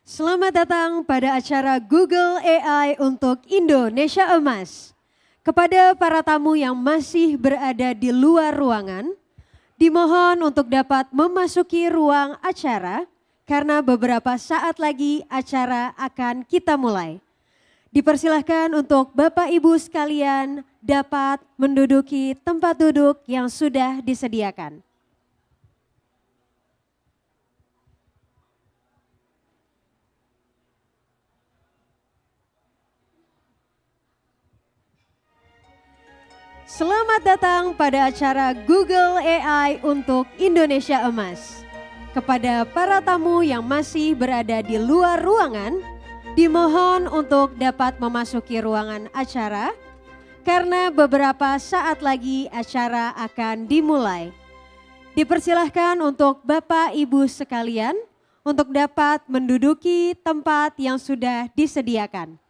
Selamat datang pada acara Google AI untuk Indonesia Emas. Kepada para tamu yang masih berada di luar ruangan, dimohon untuk dapat memasuki ruang acara karena beberapa saat lagi acara akan kita mulai. Dipersilahkan untuk Bapak Ibu sekalian dapat menduduki tempat duduk yang sudah disediakan. Selamat datang pada acara Google AI untuk Indonesia Emas. Kepada para tamu yang masih berada di luar ruangan, dimohon untuk dapat memasuki ruangan acara karena beberapa saat lagi acara akan dimulai. Dipersilahkan untuk Bapak Ibu sekalian untuk dapat menduduki tempat yang sudah disediakan.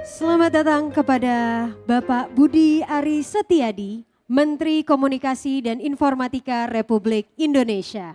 Selamat datang kepada Bapak Budi Ari Setiadi, Menteri Komunikasi dan Informatika Republik Indonesia.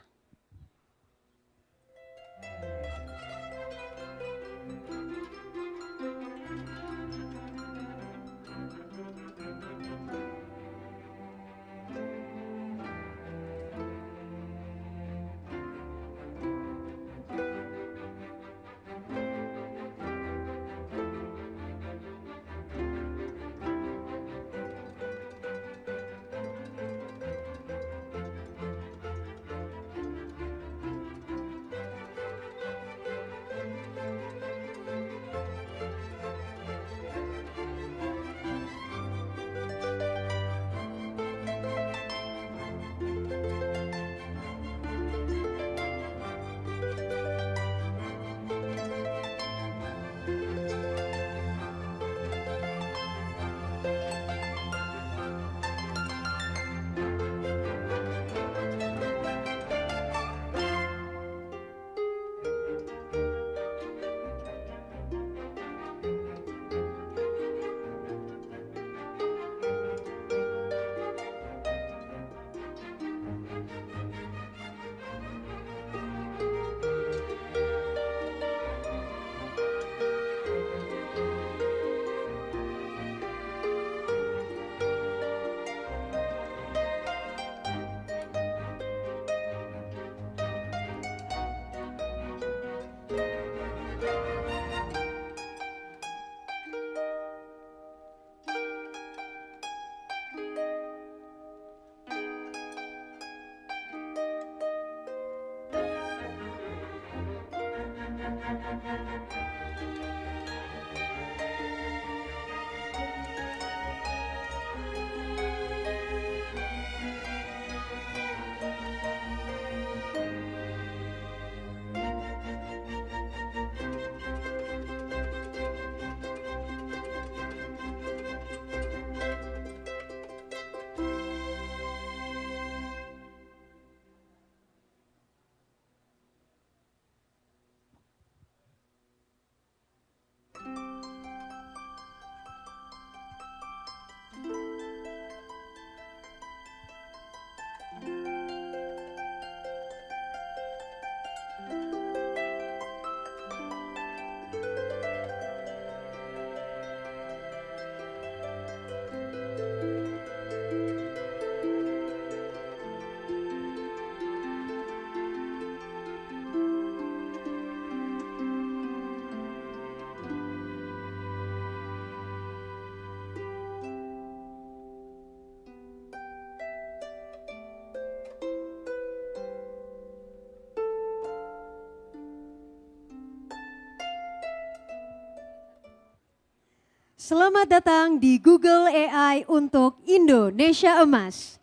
Selamat datang di Google AI untuk Indonesia Emas.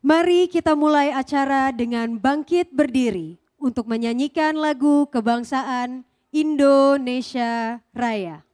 Mari kita mulai acara dengan bangkit berdiri untuk menyanyikan lagu kebangsaan Indonesia Raya.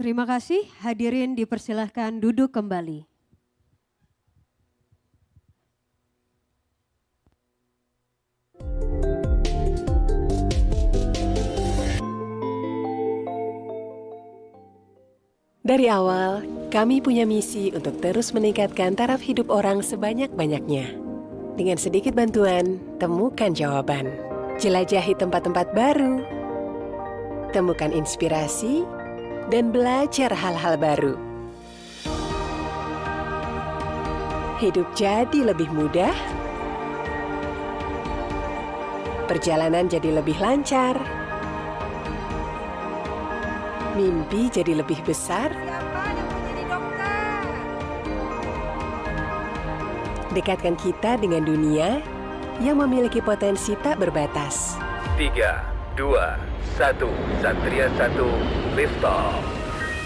Terima kasih, hadirin dipersilahkan duduk kembali. Dari awal, kami punya misi untuk terus meningkatkan taraf hidup orang sebanyak-banyaknya. Dengan sedikit bantuan, temukan jawaban. Jelajahi tempat-tempat baru, temukan inspirasi, dan belajar hal-hal baru. Hidup jadi lebih mudah, perjalanan jadi lebih lancar, mimpi jadi lebih besar. Siapa yang mau jadi dokter? Dekatkan kita dengan dunia yang memiliki potensi tak berbatas. 3, 2, 1, Satria 1, lift off.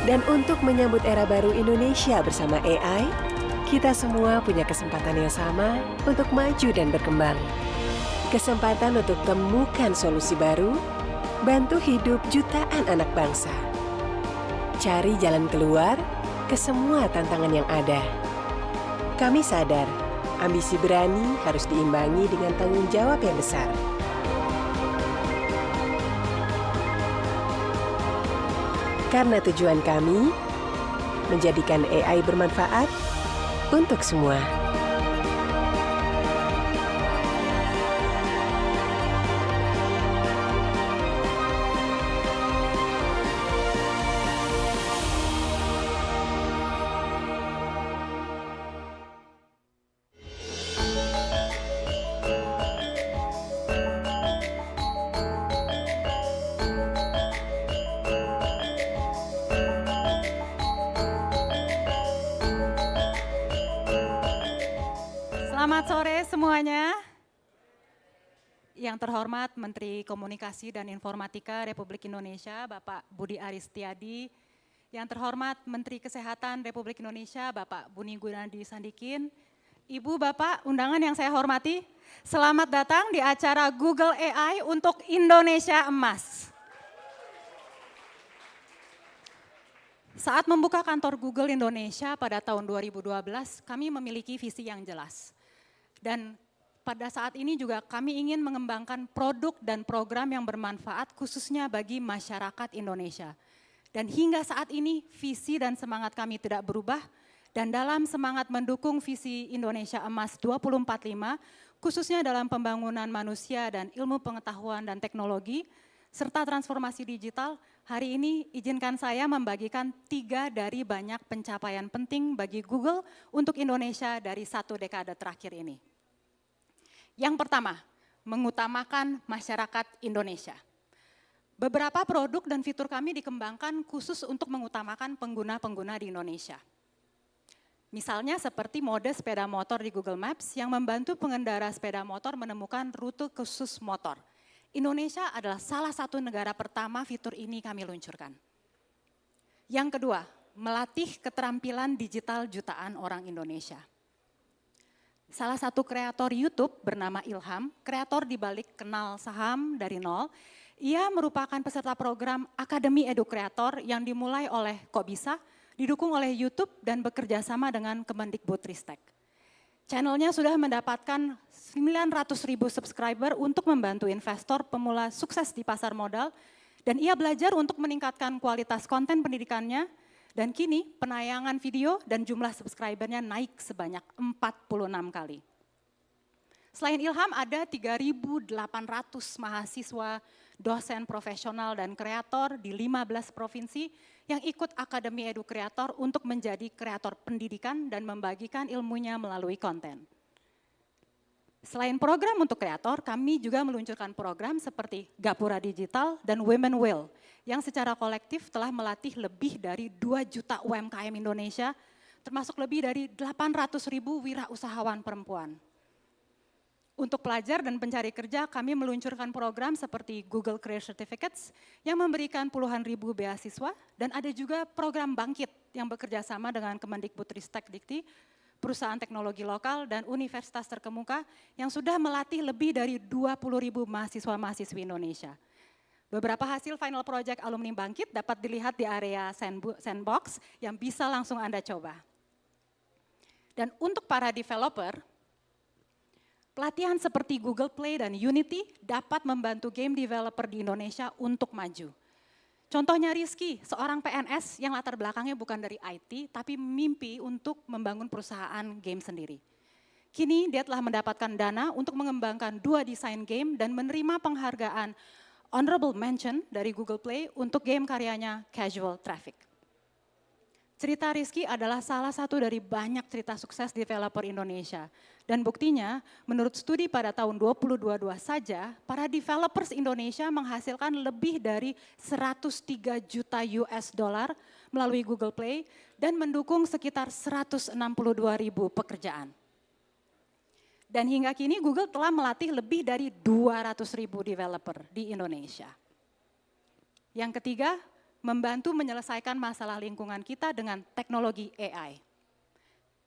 Dan untuk menyambut era baru Indonesia bersama AI, kita semua punya kesempatan yang sama untuk maju dan berkembang. Kesempatan untuk temukan solusi baru, bantu hidup jutaan anak bangsa. Cari jalan keluar ke semua tantangan yang ada. Kami sadar, ambisi berani harus diimbangi dengan tanggung jawab yang besar. Karena tujuan kami menjadikan AI bermanfaat untuk semua. Selamat sore semuanya. Yang terhormat Menteri Komunikasi dan Informatika Republik Indonesia, Bapak Budi Aris Setiadi. Yang terhormat Menteri Kesehatan Republik Indonesia, Bapak Buni Gunadi Sadikin. Ibu, Bapak, undangan yang saya hormati, selamat datang di acara Google AI untuk Indonesia Emas. Saat membuka kantor Google Indonesia pada tahun 2012, kami memiliki visi yang jelas. Dan pada saat ini juga kami ingin mengembangkan produk dan program yang bermanfaat khususnya bagi masyarakat Indonesia. Dan hingga saat ini visi dan semangat kami tidak berubah. Dan dalam semangat mendukung visi Indonesia Emas 2045, khususnya dalam pembangunan manusia dan ilmu pengetahuan dan teknologi, serta transformasi digital, hari ini izinkan saya membagikan 3 dari banyak pencapaian penting bagi Google untuk Indonesia dari 1 dekade terakhir ini. Yang pertama, mengutamakan masyarakat Indonesia. Beberapa produk dan fitur kami dikembangkan khusus untuk mengutamakan pengguna-pengguna di Indonesia. Misalnya seperti mode sepeda motor di Google Maps yang membantu pengendara sepeda motor menemukan rute khusus motor. Indonesia adalah salah satu negara pertama fitur ini kami luncurkan. Yang kedua, melatih keterampilan digital jutaan orang Indonesia. Salah satu kreator YouTube bernama Ilham, kreator di balik Kenal Saham dari Nol, ia merupakan peserta program Akademi Edu Kreator yang dimulai oleh Kok Bisa, didukung oleh YouTube dan bekerja sama dengan Kemendikbudristek. Channelnya sudah mendapatkan 900.000 subscriber untuk membantu investor pemula sukses di pasar modal, dan ia belajar untuk meningkatkan kualitas konten pendidikannya, dan kini penayangan video dan jumlah subscribernya naik sebanyak 46 kali. Selain Ilham ada 3.800 mahasiswa, dosen profesional dan kreator di 15 provinsi yang ikut Akademi Edu Kreator untuk menjadi kreator pendidikan dan membagikan ilmunya melalui konten. Selain program untuk kreator, kami juga meluncurkan program seperti Gapura Digital dan Women Will yang secara kolektif telah melatih lebih dari 2 juta UMKM Indonesia, termasuk lebih dari 800.000 wirausahawan perempuan. Untuk pelajar dan pencari kerja, kami meluncurkan program seperti Google Career Certificates yang memberikan puluhan ribu beasiswa, dan ada juga program Bangkit yang bekerja sama dengan Kemendikbudristek Dikti, perusahaan teknologi lokal dan universitas terkemuka yang sudah melatih lebih dari 20.000 mahasiswa-mahasiswi Indonesia. Beberapa hasil final project alumni Bangkit dapat dilihat di area sandbox yang bisa langsung Anda coba. Dan untuk para developer, pelatihan seperti Google Play dan Unity dapat membantu game developer di Indonesia untuk maju. Contohnya Rizky, seorang PNS yang latar belakangnya bukan dari IT, tapi mimpi untuk membangun perusahaan game sendiri. Kini dia telah mendapatkan dana untuk mengembangkan 2 desain game dan menerima penghargaan Honorable Mention dari Google Play untuk game karyanya Casual Traffic. Cerita Rizky adalah salah satu dari banyak cerita sukses developer Indonesia. Dan buktinya, menurut studi pada tahun 2022 saja, para developers Indonesia menghasilkan lebih dari 103 juta US dollar melalui Google Play dan mendukung sekitar 162 ribu pekerjaan. Dan hingga kini Google telah melatih lebih dari 200 ribu developer di Indonesia. Yang ketiga, membantu menyelesaikan masalah lingkungan kita dengan teknologi AI.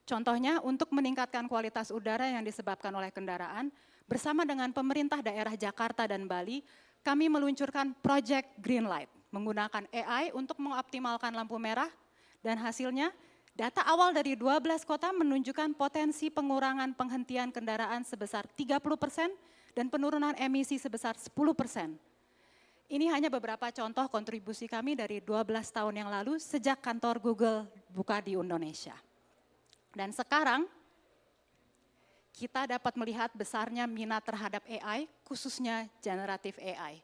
Contohnya untuk meningkatkan kualitas udara yang disebabkan oleh kendaraan, bersama dengan pemerintah daerah Jakarta dan Bali, kami meluncurkan Project Greenlight, menggunakan AI untuk mengoptimalkan lampu merah, dan hasilnya data awal dari 12 kota menunjukkan potensi pengurangan penghentian kendaraan sebesar 30% dan penurunan emisi sebesar 10%. Ini hanya beberapa contoh kontribusi kami dari 12 tahun yang lalu sejak kantor Google buka di Indonesia. Dan sekarang kita dapat melihat besarnya minat terhadap AI, khususnya generatif AI.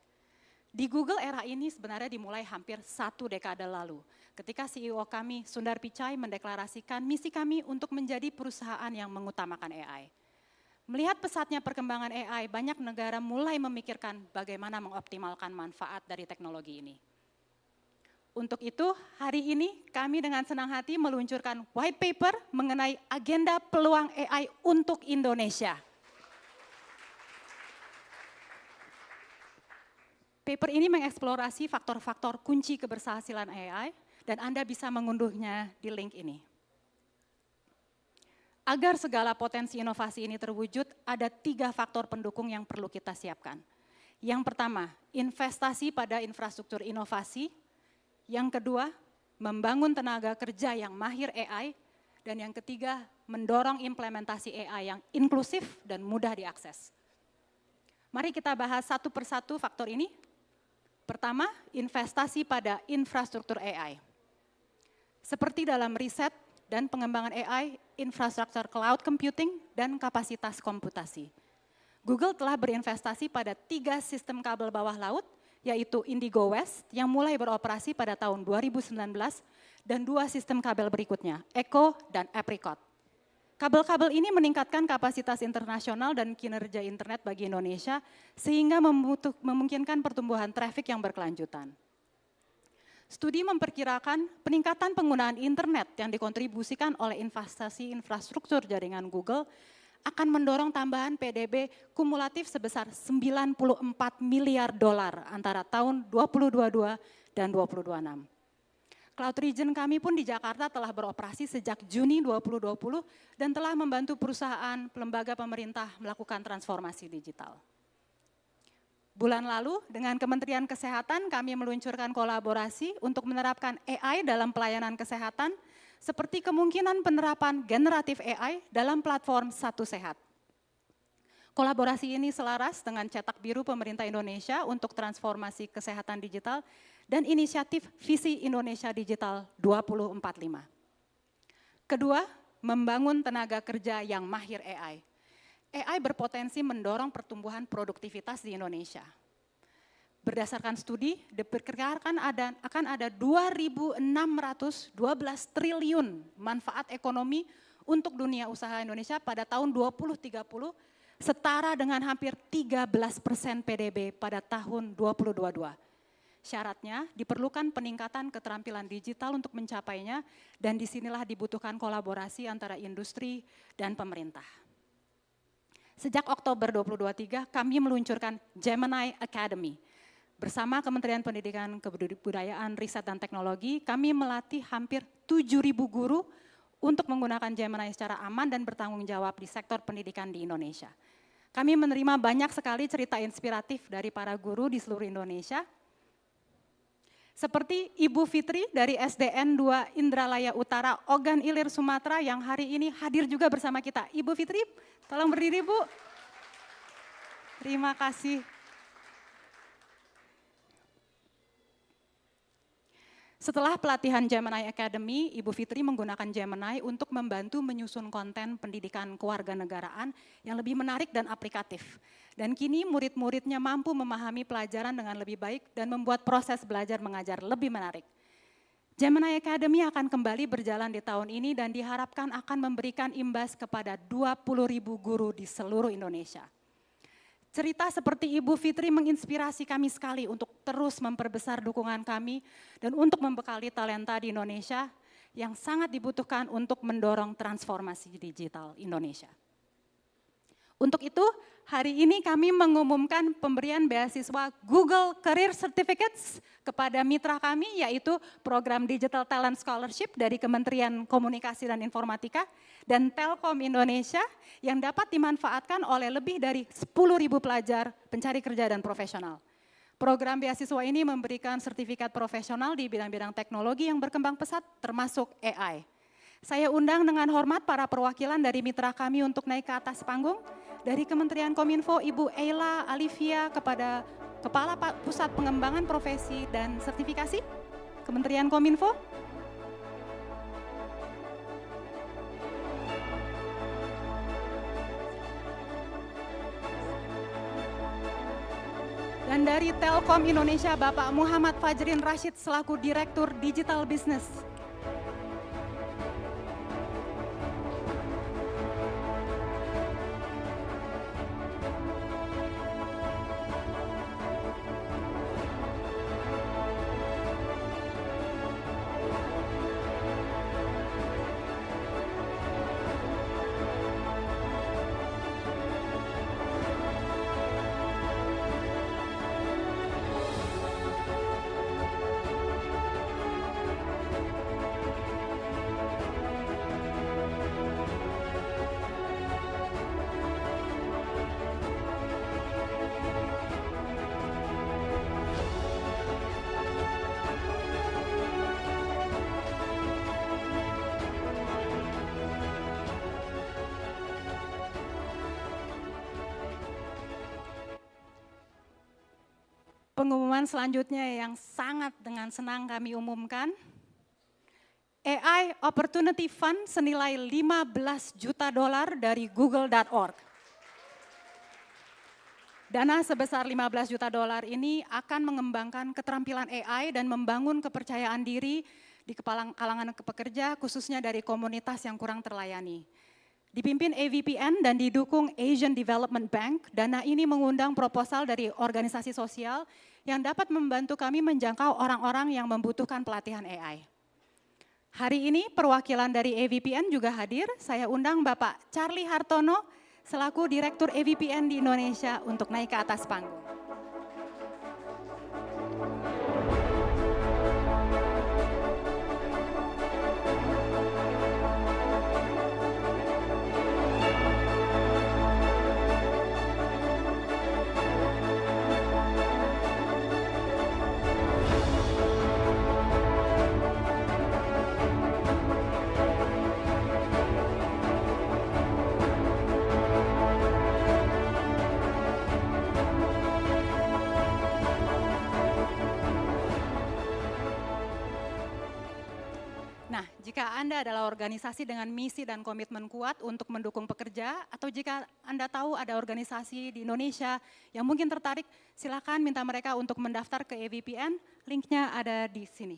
Di Google era ini sebenarnya dimulai hampir 1 dekade lalu, ketika CEO kami, Sundar Pichai, mendeklarasikan misi kami untuk menjadi perusahaan yang mengutamakan AI. Melihat pesatnya perkembangan AI, banyak negara mulai memikirkan bagaimana mengoptimalkan manfaat dari teknologi ini. Untuk itu, hari ini kami dengan senang hati meluncurkan white paper mengenai agenda peluang AI untuk Indonesia. Paper ini mengeksplorasi faktor-faktor kunci keberhasilan AI dan Anda bisa mengunduhnya di link ini. Agar segala potensi inovasi ini terwujud, ada 3 faktor pendukung yang perlu kita siapkan. Yang pertama, investasi pada infrastruktur inovasi. Yang kedua, membangun tenaga kerja yang mahir AI. Dan yang ketiga, mendorong implementasi AI yang inklusif dan mudah diakses. Mari kita bahas satu persatu faktor ini. Pertama, investasi pada infrastruktur AI. Seperti dalam riset dan pengembangan AI, infrastruktur cloud computing, dan kapasitas komputasi. Google telah berinvestasi pada 3 sistem kabel bawah laut, yaitu Indigo West yang mulai beroperasi pada tahun 2019, dan 2 sistem kabel berikutnya, Echo dan Apricot. Kabel-kabel ini meningkatkan kapasitas internasional dan kinerja internet bagi Indonesia sehingga memungkinkan pertumbuhan traffic yang berkelanjutan. Studi memperkirakan peningkatan penggunaan internet yang dikontribusikan oleh investasi infrastruktur jaringan Google akan mendorong tambahan PDB kumulatif sebesar 94 miliar dolar antara tahun 2022 dan 2026. Cloud Region kami pun di Jakarta telah beroperasi sejak Juni 2020 dan telah membantu perusahaan lembaga pemerintah melakukan transformasi digital. Bulan lalu dengan Kementerian Kesehatan kami meluncurkan kolaborasi untuk menerapkan AI dalam pelayanan kesehatan seperti kemungkinan penerapan generatif AI dalam platform Satu Sehat. Kolaborasi ini selaras dengan cetak biru pemerintah Indonesia untuk transformasi kesehatan digital dan inisiatif Visi Indonesia Digital 2045. Kedua, membangun tenaga kerja yang mahir AI. AI berpotensi mendorong pertumbuhan produktivitas di Indonesia. Berdasarkan studi, diperkirakan akan ada 2.612 triliun manfaat ekonomi untuk dunia usaha Indonesia pada tahun 2030, setara dengan hampir 13% PDB pada tahun 2022. Syaratnya diperlukan peningkatan keterampilan digital untuk mencapainya dan disinilah dibutuhkan kolaborasi antara industri dan pemerintah. Sejak Oktober 2023 kami meluncurkan Gemini Academy. Bersama Kementerian Pendidikan, Kebudayaan, Riset dan Teknologi, kami melatih hampir 7.000 guru untuk menggunakan Gemini secara aman dan bertanggung jawab di sektor pendidikan di Indonesia. Kami menerima banyak sekali cerita inspiratif dari para guru di seluruh Indonesia. Seperti Ibu Fitri dari SDN 2 Indralaya Utara, Ogan Ilir, Sumatera yang hari ini hadir juga bersama kita. Ibu Fitri, tolong berdiri Bu. Terima kasih. Setelah pelatihan Gemini Academy, Ibu Fitri menggunakan Gemini untuk membantu menyusun konten pendidikan kewarganegaraan yang lebih menarik dan aplikatif. Dan kini murid-muridnya mampu memahami pelajaran dengan lebih baik dan membuat proses belajar mengajar lebih menarik. Gemini Academy akan kembali berjalan di tahun ini dan diharapkan akan memberikan imbas kepada 20.000 guru di seluruh Indonesia. Cerita seperti Ibu Fitri menginspirasi kami sekali untuk terus memperbesar dukungan kami dan untuk membekali talenta di Indonesia yang sangat dibutuhkan untuk mendorong transformasi digital Indonesia. Untuk itu, hari ini kami mengumumkan pemberian beasiswa Google Career Certificates kepada mitra kami, yaitu program Digital Talent Scholarship dari Kementerian Komunikasi dan Informatika dan Telkom Indonesia yang dapat dimanfaatkan oleh lebih dari 10.000 pelajar pencari kerja dan profesional. Program beasiswa ini memberikan sertifikat profesional di bidang-bidang teknologi yang berkembang pesat termasuk AI. Saya undang dengan hormat para perwakilan dari mitra kami untuk naik ke atas panggung. Dari Kementerian Kominfo, Ibu Eila Alivia kepada Kepala Pusat Pengembangan Profesi dan Sertifikasi, Kementerian Kominfo. Dan dari Telkom Indonesia, Bapak Muhammad Fajrin Rashid selaku Direktur Digital Business. Pengumuman selanjutnya yang sangat dengan senang kami umumkan, AI Opportunity Fund senilai $15 juta dari google.org. Dana sebesar $15 juta ini akan mengembangkan keterampilan AI dan membangun kepercayaan diri di kalangan pekerja, khususnya dari komunitas yang kurang terlayani. Dipimpin AVPN dan didukung Asian Development Bank, dana ini mengundang proposal dari organisasi sosial yang dapat membantu kami menjangkau orang-orang yang membutuhkan pelatihan AI. Hari ini perwakilan dari AVPN juga hadir, saya undang Bapak Charlie Hartono selaku Direktur AVPN di Indonesia untuk naik ke atas panggung. Jika Anda adalah organisasi dengan misi dan komitmen kuat untuk mendukung pekerja, atau jika Anda tahu ada organisasi di Indonesia yang mungkin tertarik, silakan minta mereka untuk mendaftar ke AVPN, linknya ada di sini.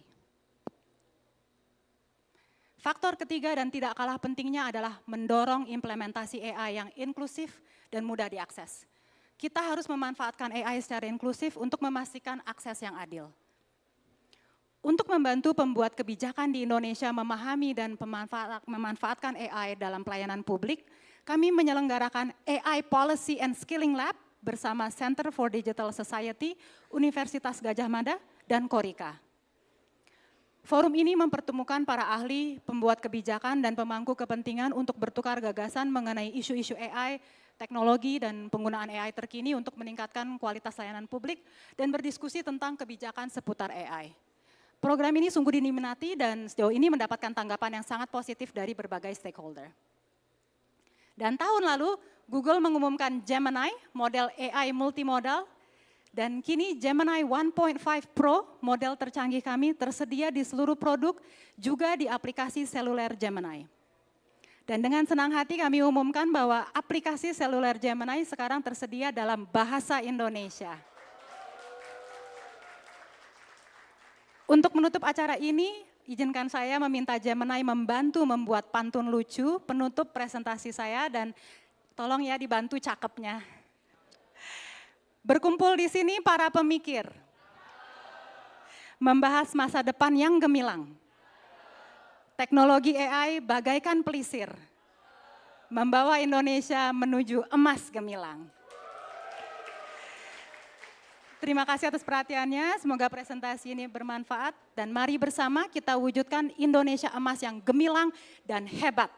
Faktor ketiga dan tidak kalah pentingnya adalah mendorong implementasi AI yang inklusif dan mudah diakses. Kita harus memanfaatkan AI secara inklusif untuk memastikan akses yang adil. Untuk membantu pembuat kebijakan di Indonesia memahami dan memanfaatkan AI dalam pelayanan publik, kami menyelenggarakan AI Policy and Skilling Lab bersama Center for Digital Society, Universitas Gadjah Mada, dan Korika. Forum ini mempertemukan para ahli, pembuat kebijakan, dan pemangku kepentingan untuk bertukar gagasan mengenai isu-isu AI, teknologi, dan penggunaan AI terkini untuk meningkatkan kualitas layanan publik dan berdiskusi tentang kebijakan seputar AI. Program ini sungguh diminati dan sejauh ini mendapatkan tanggapan yang sangat positif dari berbagai stakeholder. Dan tahun lalu Google mengumumkan Gemini, model AI multimodal, dan kini Gemini 1.5 Pro, model tercanggih kami, tersedia di seluruh produk, juga di aplikasi seluler Gemini. Dan dengan senang hati kami umumkan bahwa aplikasi seluler Gemini sekarang tersedia dalam bahasa Indonesia. Untuk menutup acara ini, izinkan saya meminta Gemini membantu membuat pantun lucu penutup presentasi saya dan tolong ya dibantu cakepnya. Berkumpul di sini para pemikir, membahas masa depan yang gemilang. Teknologi AI bagaikan pelisir, membawa Indonesia menuju emas gemilang. Terima kasih atas perhatiannya, semoga presentasi ini bermanfaat dan mari bersama kita wujudkan Indonesia emas yang gemilang dan hebat.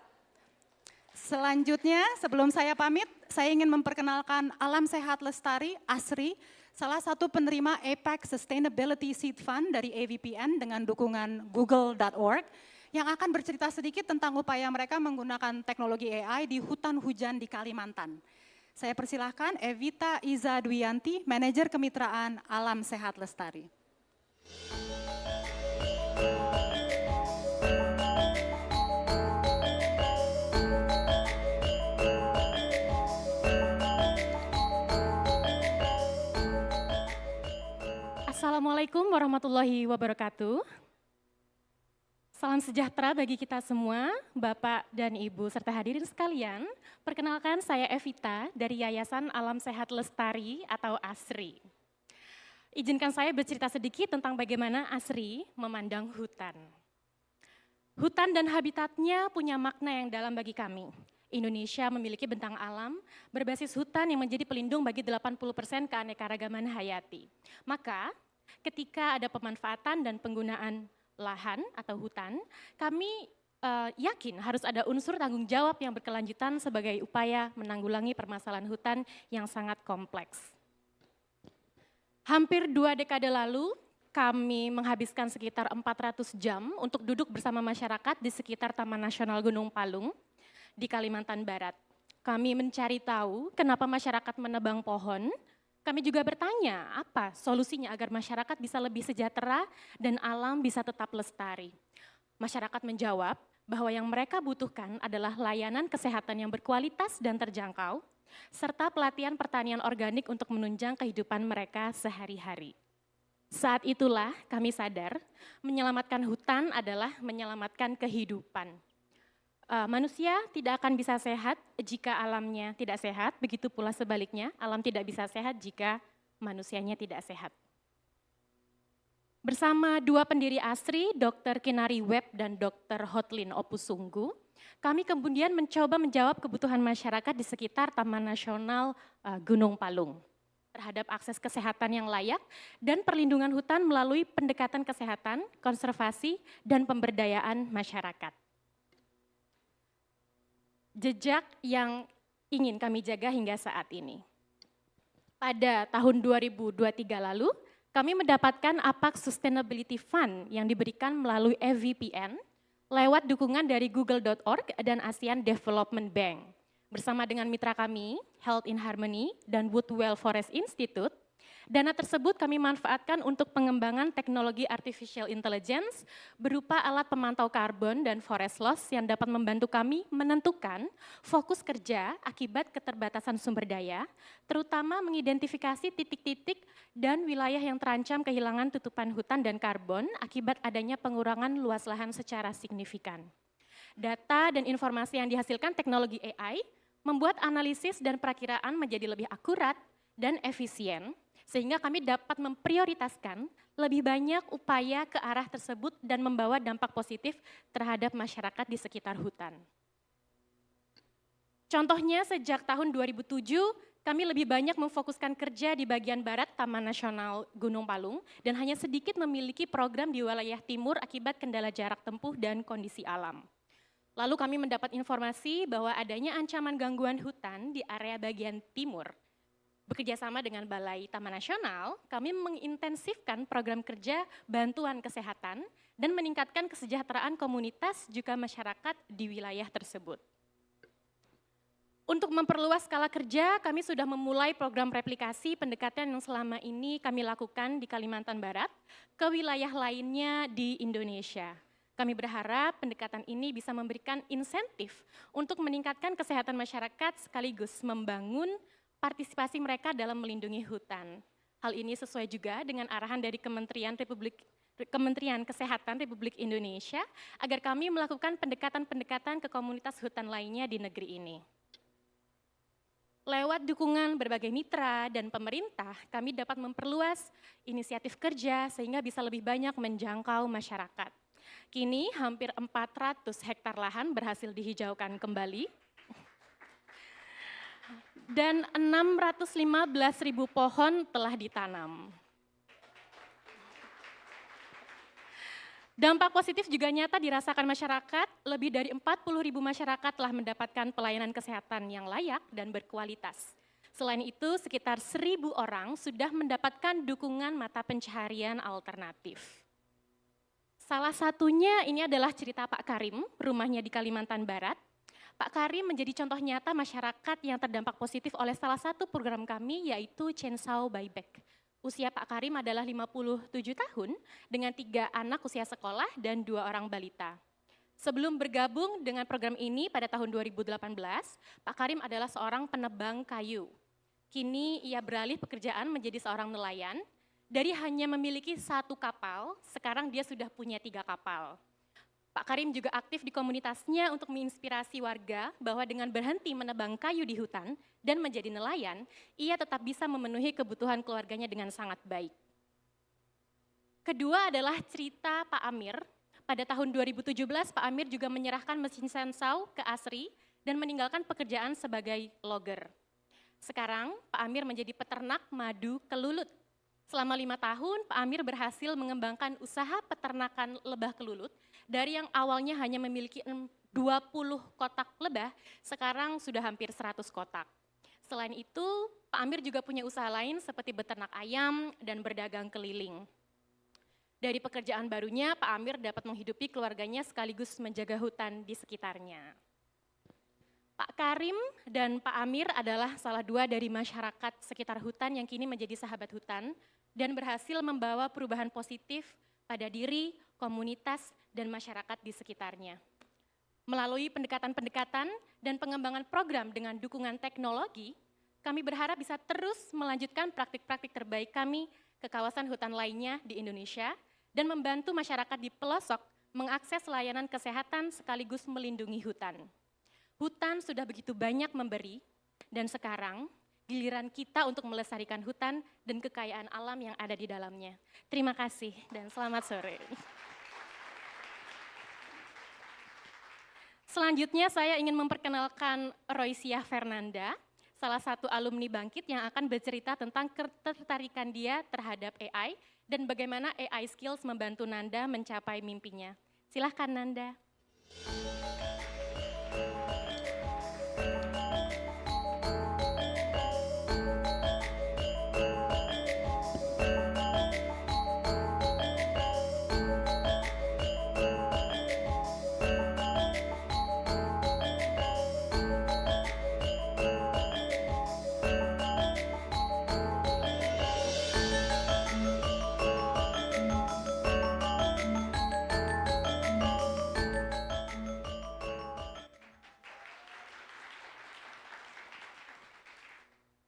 Selanjutnya, sebelum saya pamit, saya ingin memperkenalkan Alam Sehat Lestari, ASRI, salah satu penerima APEC Sustainability Seed Fund dari AVPN dengan dukungan google.org, yang akan bercerita sedikit tentang upaya mereka menggunakan teknologi AI di hutan hujan di Kalimantan. Saya persilahkan Evita Iza Dwianti, Manajer Kemitraan Alam Sehat Lestari. Assalamualaikum warahmatullahi wabarakatuh. Salam sejahtera bagi kita semua, Bapak dan Ibu serta hadirin sekalian. Perkenalkan saya Evita dari Yayasan Alam Sehat Lestari atau ASRI. Izinkan saya bercerita sedikit tentang bagaimana ASRI memandang hutan. Hutan dan habitatnya punya makna yang dalam bagi kami. Indonesia memiliki bentang alam berbasis hutan yang menjadi pelindung bagi 80% keanekaragaman hayati. Maka ketika ada pemanfaatan dan penggunaan lahan atau hutan, kami yakin harus ada unsur tanggung jawab yang berkelanjutan sebagai upaya menanggulangi permasalahan hutan yang sangat kompleks. Hampir 2 dekade lalu, kami menghabiskan sekitar 400 jam untuk duduk bersama masyarakat di sekitar Taman Nasional Gunung Palung di Kalimantan Barat. Kami mencari tahu kenapa masyarakat menebang pohon. Kami juga bertanya apa solusinya agar masyarakat bisa lebih sejahtera dan alam bisa tetap lestari. Masyarakat menjawab bahwa yang mereka butuhkan adalah layanan kesehatan yang berkualitas dan terjangkau, serta pelatihan pertanian organik untuk menunjang kehidupan mereka sehari-hari. Saat itulah kami sadar menyelamatkan hutan adalah menyelamatkan kehidupan. Manusia tidak akan bisa sehat jika alamnya tidak sehat, begitu pula sebaliknya, alam tidak bisa sehat jika manusianya tidak sehat. Bersama 2 pendiri ASRI, Dr. Kinari Webb dan Dr. Hotlin Opusunggu, kami kemudian mencoba menjawab kebutuhan masyarakat di sekitar Taman Nasional Gunung Palung terhadap akses kesehatan yang layak dan perlindungan hutan melalui pendekatan kesehatan, konservasi, dan pemberdayaan masyarakat. Jejak yang ingin kami jaga hingga saat ini. Pada tahun 2023 lalu, kami mendapatkan APAC Sustainability Fund yang diberikan melalui AVPN lewat dukungan dari google.org dan ASEAN Development Bank. Bersama dengan mitra kami, Health in Harmony dan Woodwell Forest Institute, dana tersebut kami manfaatkan untuk pengembangan teknologi artificial intelligence berupa alat pemantau karbon dan forest loss yang dapat membantu kami menentukan fokus kerja akibat keterbatasan sumber daya, terutama mengidentifikasi titik-titik dan wilayah yang terancam kehilangan tutupan hutan dan karbon akibat adanya pengurangan luas lahan secara signifikan. Data dan informasi yang dihasilkan teknologi AI membuat analisis dan perakiraan menjadi lebih akurat dan efisien, sehingga kami dapat memprioritaskan lebih banyak upaya ke arah tersebut dan membawa dampak positif terhadap masyarakat di sekitar hutan. Contohnya sejak tahun 2007, kami lebih banyak memfokuskan kerja di bagian barat Taman Nasional Gunung Palung dan hanya sedikit memiliki program di wilayah timur akibat kendala jarak tempuh dan kondisi alam. Lalu kami mendapat informasi bahwa adanya ancaman gangguan hutan di area bagian timur. Bekerja sama dengan Balai Taman Nasional, kami mengintensifkan program kerja bantuan kesehatan dan meningkatkan kesejahteraan komunitas juga masyarakat di wilayah tersebut. Untuk memperluas skala kerja, kami sudah memulai program replikasi pendekatan yang selama ini kami lakukan di Kalimantan Barat ke wilayah lainnya di Indonesia. Kami berharap pendekatan ini bisa memberikan insentif untuk meningkatkan kesehatan masyarakat sekaligus membangun partisipasi mereka dalam melindungi hutan. Hal ini sesuai juga dengan arahan dari Kementerian Kesehatan Republik Indonesia agar kami melakukan pendekatan-pendekatan ke komunitas hutan lainnya di negeri ini. Lewat dukungan berbagai mitra dan pemerintah, kami dapat memperluas inisiatif kerja sehingga bisa lebih banyak menjangkau masyarakat. Kini hampir 400 hektar lahan berhasil dihijaukan kembali dan 615.000 pohon telah ditanam. Dampak positif juga nyata dirasakan masyarakat, lebih dari 40.000 masyarakat telah mendapatkan pelayanan kesehatan yang layak dan berkualitas. Selain itu, sekitar 1.000 orang sudah mendapatkan dukungan mata pencaharian alternatif. Salah satunya ini adalah cerita Pak Karim, rumahnya di Kalimantan Barat. Pak Karim menjadi contoh nyata masyarakat yang terdampak positif oleh salah satu program kami, yaitu Chainsaw Buyback. Usia Pak Karim adalah 57 tahun dengan 3 anak usia sekolah dan 2 orang balita. Sebelum bergabung dengan program ini pada tahun 2018, Pak Karim adalah seorang penebang kayu. Kini ia beralih pekerjaan menjadi seorang nelayan. Dari hanya memiliki 1 kapal, sekarang dia sudah punya 3 kapal. Pak Karim juga aktif di komunitasnya untuk menginspirasi warga bahwa dengan berhenti menebang kayu di hutan dan menjadi nelayan, ia tetap bisa memenuhi kebutuhan keluarganya dengan sangat baik. Kedua adalah cerita Pak Amir. Pada tahun 2017, Pak Amir juga menyerahkan mesin sensau ke ASRI dan meninggalkan pekerjaan sebagai logger. Sekarang, Pak Amir menjadi peternak madu kelulut. Selama 5 tahun, Pak Amir berhasil mengembangkan usaha peternakan lebah kelulut dari yang awalnya hanya memiliki 20 kotak lebah, sekarang sudah hampir 100 kotak. Selain itu, Pak Amir juga punya usaha lain seperti beternak ayam dan berdagang keliling. Dari pekerjaan barunya, Pak Amir dapat menghidupi keluarganya sekaligus menjaga hutan di sekitarnya. Pak Karim dan Pak Amir adalah salah 2 dari masyarakat sekitar hutan yang kini menjadi sahabat hutan dan berhasil membawa perubahan positif pada diri, komunitas, dan masyarakat di sekitarnya. Melalui pendekatan-pendekatan dan pengembangan program dengan dukungan teknologi, kami berharap bisa terus melanjutkan praktik-praktik terbaik kami ke kawasan hutan lainnya di Indonesia dan membantu masyarakat di pelosok mengakses layanan kesehatan sekaligus melindungi hutan. Hutan sudah begitu banyak memberi, dan sekarang giliran kita untuk melestarikan hutan dan kekayaan alam yang ada di dalamnya. Terima kasih dan selamat sore. Selanjutnya saya ingin memperkenalkan Roysia Fernanda, salah satu alumni Bangkit yang akan bercerita tentang ketertarikan dia terhadap AI dan bagaimana AI skills membantu Nanda mencapai mimpinya. Silahkan Nanda.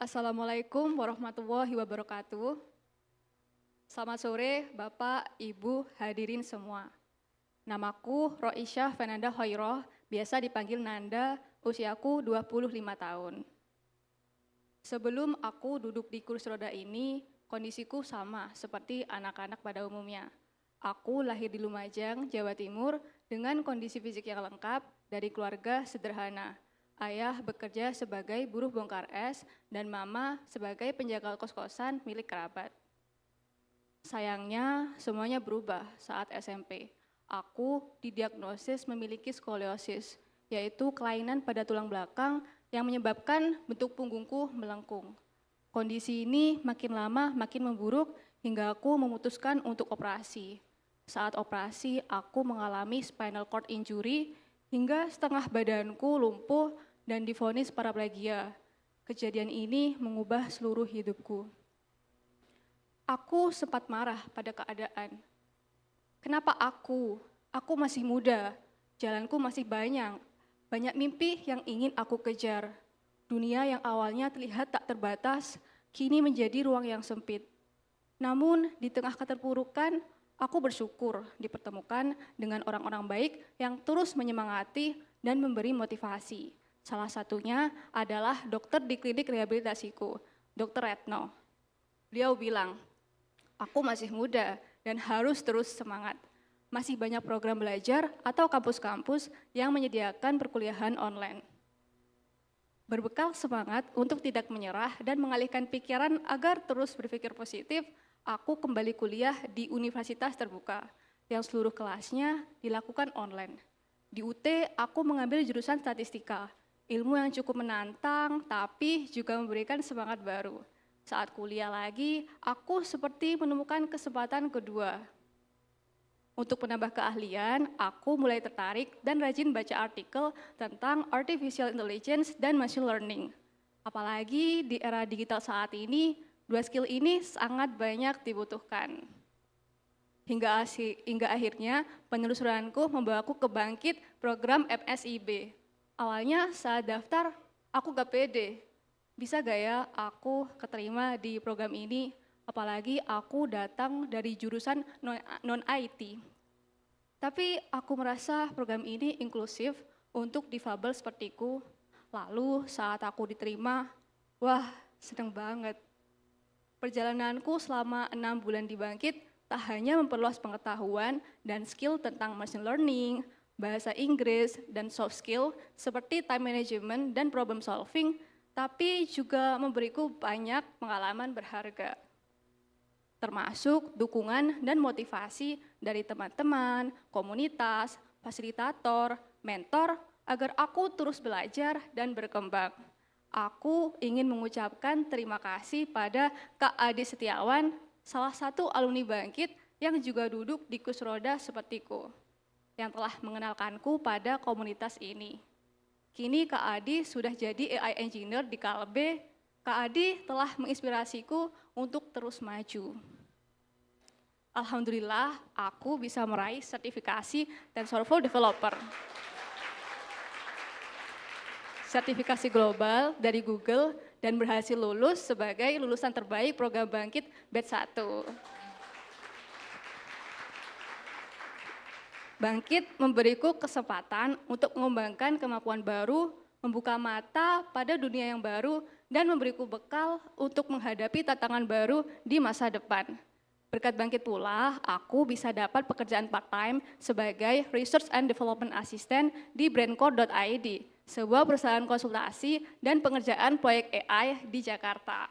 Assalamualaikum warahmatullahi wabarakatuh. Selamat sore Bapak, Ibu, hadirin semua. Namaku Roisyah Fernanda Hoiroh, biasa dipanggil Nanda, usiaku 25 tahun. Sebelum aku duduk di kursi roda ini, kondisiku sama seperti anak-anak pada umumnya. Aku lahir di Lumajang, Jawa Timur, dengan kondisi fisik yang lengkap dari keluarga sederhana. Ayah bekerja sebagai buruh bongkar es dan mama sebagai penjaga kos-kosan milik kerabat. Sayangnya semuanya berubah saat SMP. Aku didiagnosis memiliki skoliosis, yaitu kelainan pada tulang belakang yang menyebabkan bentuk punggungku melengkung. Kondisi ini makin lama makin memburuk hingga aku memutuskan untuk operasi. Saat operasi, aku mengalami spinal cord injury hingga setengah badanku lumpuh dan divonis paraplegia. Kejadian ini mengubah seluruh hidupku. Aku sempat marah pada keadaan. Kenapa aku? Aku masih muda, jalanku masih banyak mimpi yang ingin aku kejar. Dunia yang awalnya terlihat tak terbatas, kini menjadi ruang yang sempit. Namun di tengah keterpurukan, aku bersyukur dipertemukan dengan orang-orang baik yang terus menyemangati dan memberi motivasi. Salah satunya adalah dokter di klinik rehabilitasiku, Dr. Retno. Beliau bilang, aku masih muda dan harus terus semangat. Masih banyak program belajar atau kampus-kampus yang menyediakan perkuliahan online. Berbekal semangat untuk tidak menyerah dan mengalihkan pikiran agar terus berpikir positif, aku kembali kuliah di Universitas Terbuka yang seluruh kelasnya dilakukan online. Di UT, aku mengambil jurusan statistika, ilmu yang cukup menantang tapi juga memberikan semangat baru. Saat kuliah lagi, aku seperti menemukan kesempatan kedua. Untuk menambah keahlian, aku mulai tertarik dan rajin baca artikel tentang artificial intelligence dan machine learning. Apalagi di era digital saat ini, dua skill ini sangat banyak dibutuhkan. Hingga akhirnya penelusuranku membawaku ke Bangkit program MSIB. Awalnya saat daftar, aku gak pede. Bisa gak ya aku keterima di program ini? Apalagi aku datang dari jurusan non-IT. Tapi aku merasa program ini inklusif untuk difabel sepertiku. Lalu saat aku diterima, wah seneng banget. Perjalananku selama 6 bulan di Bangkit tak hanya memperluas pengetahuan dan skill tentang machine learning, bahasa Inggris, dan soft skill seperti time management dan problem solving, tapi juga memberiku banyak pengalaman berharga. Termasuk dukungan dan motivasi dari teman-teman, komunitas, fasilitator, mentor, agar aku terus belajar dan berkembang. Aku ingin mengucapkan terima kasih pada Kak Adi Setiawan, salah satu alumni Bangkit yang juga duduk di kursi roda sepertiku, yang telah mengenalkanku pada komunitas ini. Kini Kak Adi sudah jadi AI Engineer di Kalbe. Kak Adi telah menginspirasiku untuk terus maju. Alhamdulillah, aku bisa meraih sertifikasi TensorFlow Developer. Sertifikasi global dari Google dan berhasil lulus sebagai lulusan terbaik program Bangkit Batch 1. Bangkit memberiku kesempatan untuk mengembangkan kemampuan baru, membuka mata pada dunia yang baru, dan memberiku bekal untuk menghadapi tantangan baru di masa depan. Berkat Bangkit pula, aku bisa dapat pekerjaan part-time sebagai Research and Development Assistant di Brandcore.id, sebuah perusahaan konsultasi dan pengerjaan proyek AI di Jakarta.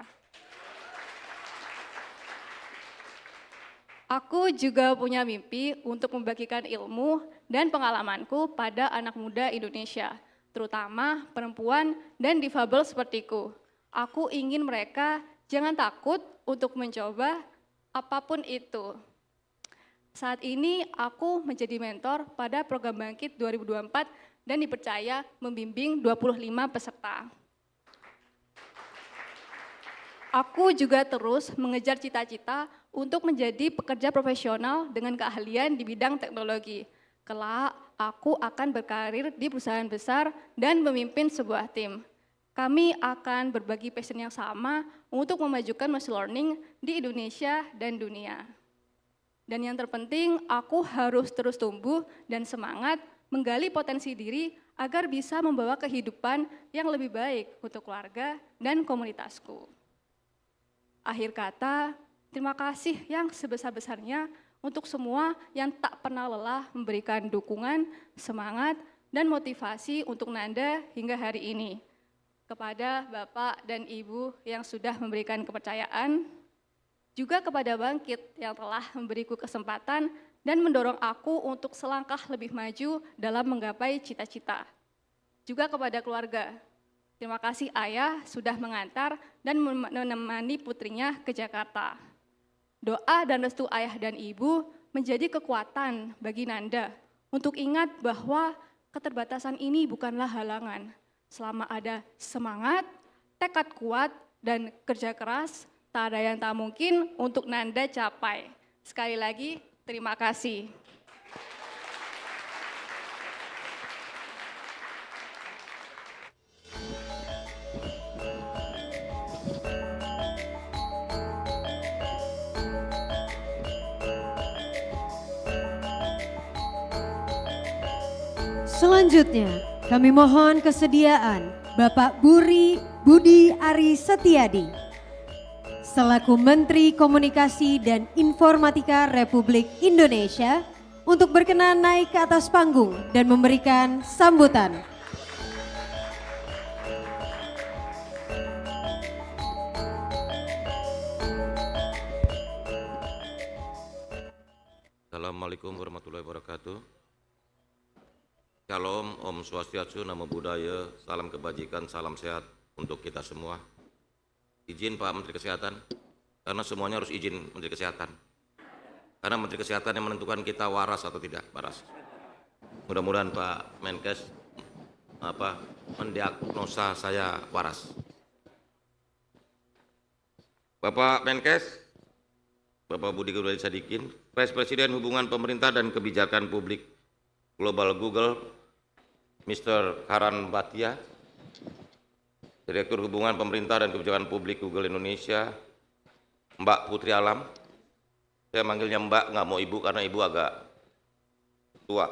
Aku juga punya mimpi untuk membagikan ilmu dan pengalamanku pada anak muda Indonesia, terutama perempuan dan difabel sepertiku. Aku ingin mereka jangan takut untuk mencoba apapun itu. Saat ini aku menjadi mentor pada program Bangkit 2024 dan dipercaya membimbing 25 peserta. Aku juga terus mengejar cita-cita untuk menjadi pekerja profesional dengan keahlian di bidang teknologi. Kelak, aku akan berkarir di perusahaan besar dan memimpin sebuah tim. Kami akan berbagi passion yang sama untuk memajukan machine learning di Indonesia dan dunia. Dan yang terpenting, aku harus terus tumbuh dan semangat menggali potensi diri agar bisa membawa kehidupan yang lebih baik untuk keluarga dan komunitasku. Akhir kata, terima kasih yang sebesar-besarnya untuk semua yang tak pernah lelah memberikan dukungan, semangat, dan motivasi untuk Nanda hingga hari ini. Kepada Bapak dan Ibu yang sudah memberikan kepercayaan, juga kepada Bangkit yang telah memberiku kesempatan dan mendorong aku untuk selangkah lebih maju dalam menggapai cita-cita. Juga kepada keluarga, Terima kasih ayah sudah mengantar dan menemani putrinya ke Jakarta. Doa dan restu ayah dan ibu menjadi kekuatan bagi Nanda untuk ingat bahwa keterbatasan ini bukanlah halangan. Selama ada semangat, tekad kuat, dan kerja keras, tak ada yang tak mungkin untuk Nanda capai. Sekali lagi, terima kasih. Selanjutnya, kami mohon kesediaan Bapak Budi Ari Setiadi selaku Menteri Komunikasi dan Informatika Republik Indonesia untuk berkenan naik ke atas panggung dan memberikan sambutan. Assalamualaikum warahmatullahi wabarakatuh. Shalom, Om Swastiastu, Namo Buddhaya, salam kebajikan, salam sehat untuk kita semua. Izin Pak Menteri Kesehatan, karena semuanya harus izin Menteri Kesehatan. Karena Menteri Kesehatan yang menentukan kita waras atau tidak waras. Mudah-mudahan Pak Menkes mendiagnosa saya waras. Bapak Menkes, Bapak Budi Gunadi Sadikin, Vice Presiden Hubungan Pemerintah dan Kebijakan Publik Global Google, Mr. Karan Bhatia, Direktur Hubungan Pemerintah dan Kebijakan Publik Google Indonesia, Mbak Putri Alam. Saya manggilnya Mbak, nggak mau Ibu karena Ibu agak tua.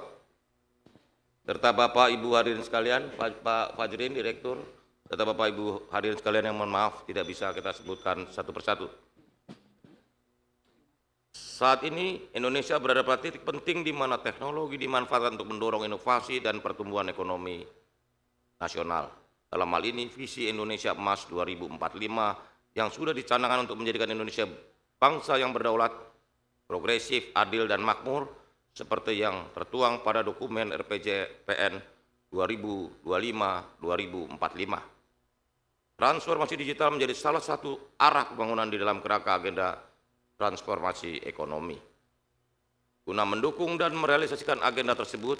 Serta Bapak Ibu hadirin sekalian, Pak Fajrin, Direktur, serta Bapak Ibu hadirin sekalian yang mohon maaf tidak bisa kita sebutkan satu persatu. Saat ini Indonesia berada pada titik penting di mana teknologi dimanfaatkan untuk mendorong inovasi dan pertumbuhan ekonomi nasional. Dalam hal ini visi Indonesia Emas 2045 yang sudah dicanangkan untuk menjadikan Indonesia bangsa yang berdaulat, progresif, adil dan makmur seperti yang tertuang pada dokumen RPJMN 2025-2045. Transformasi digital menjadi salah satu arah pembangunan di dalam kerangka agenda transformasi ekonomi. Guna mendukung dan merealisasikan agenda tersebut,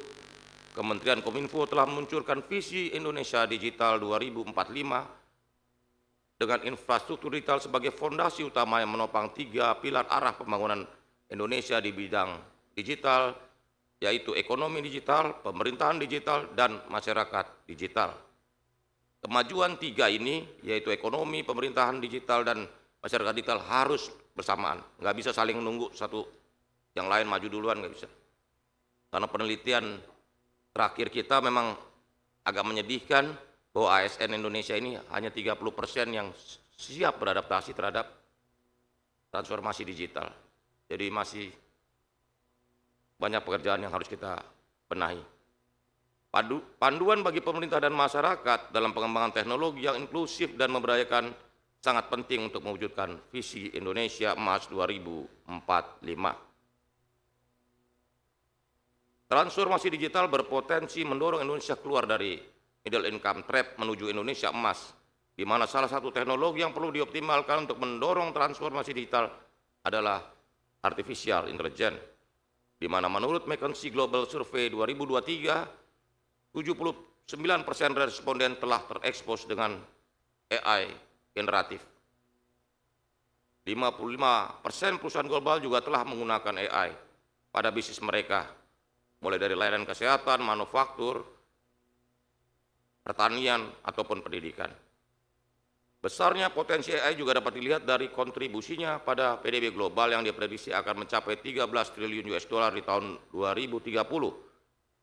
Kementerian Kominfo telah meluncurkan visi Indonesia Digital 2045 dengan infrastruktur digital sebagai fondasi utama yang menopang 3 pilar arah pembangunan Indonesia di bidang digital, yaitu ekonomi digital, pemerintahan digital, dan masyarakat digital. Kemajuan 3 ini, yaitu ekonomi, pemerintahan digital, dan masyarakat digital harus bersamaan. Nggak bisa saling menunggu satu yang lain maju duluan, nggak bisa. Karena penelitian terakhir kita memang agak menyedihkan bahwa ASN Indonesia ini hanya 30% yang siap beradaptasi terhadap transformasi digital. Jadi masih banyak pekerjaan yang harus kita benahi. Panduan bagi pemerintah dan masyarakat dalam pengembangan teknologi yang inklusif dan memberdayakan sangat penting untuk mewujudkan visi Indonesia Emas 2045. Transformasi digital berpotensi mendorong Indonesia keluar dari middle income trap menuju Indonesia Emas, di mana salah satu teknologi yang perlu dioptimalkan untuk mendorong transformasi digital adalah artificial intelligence, di mana menurut McKinsey Global Survey 2023, 79% responden telah terekspos dengan AI generatif. 55% perusahaan global juga telah menggunakan AI pada bisnis mereka, mulai dari layanan kesehatan, manufaktur, pertanian, ataupun pendidikan. Besarnya potensi AI juga dapat dilihat dari kontribusinya pada PDB global yang diprediksi akan mencapai 13 triliun US dollar di tahun 2030,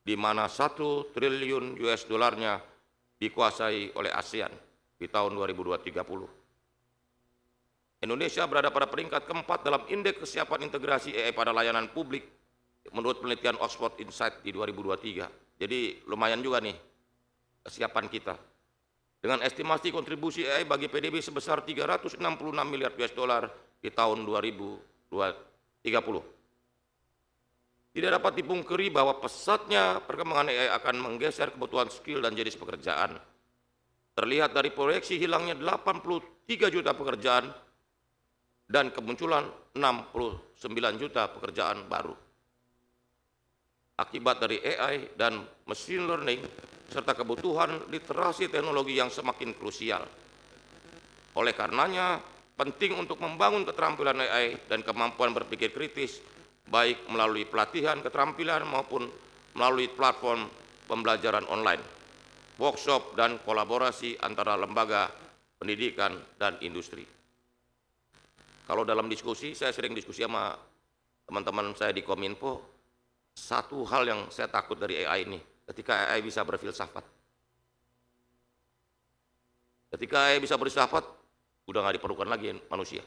di mana 1 triliun US dollarnya dikuasai oleh ASEAN di tahun 2030. Indonesia berada pada peringkat keempat dalam indeks kesiapan integrasi AI pada layanan publik menurut penelitian Oxford Insight di 2023. Jadi lumayan juga nih kesiapan kita. Dengan estimasi kontribusi AI bagi PDB sebesar 366 miliar US dollar di tahun 2030. Tidak dapat dipungkiri bahwa pesatnya perkembangan AI akan menggeser kebutuhan skill dan jenis pekerjaan. terlihat dari proyeksi hilangnya 83 juta pekerjaan dan kemunculan 69 juta pekerjaan baru. Akibat dari AI dan machine learning serta kebutuhan literasi teknologi yang semakin krusial. Oleh karenanya, penting untuk membangun keterampilan AI dan kemampuan berpikir kritis, baik melalui pelatihan keterampilan maupun melalui platform pembelajaran online, workshop, dan kolaborasi antara lembaga pendidikan dan industri. Kalau dalam diskusi, saya sering diskusi sama teman-teman saya di Kominfo, satu hal yang saya takut dari AI ini, ketika AI bisa berfilsafat. Ketika AI bisa berfilsafat, udah nggak diperlukan lagi manusia.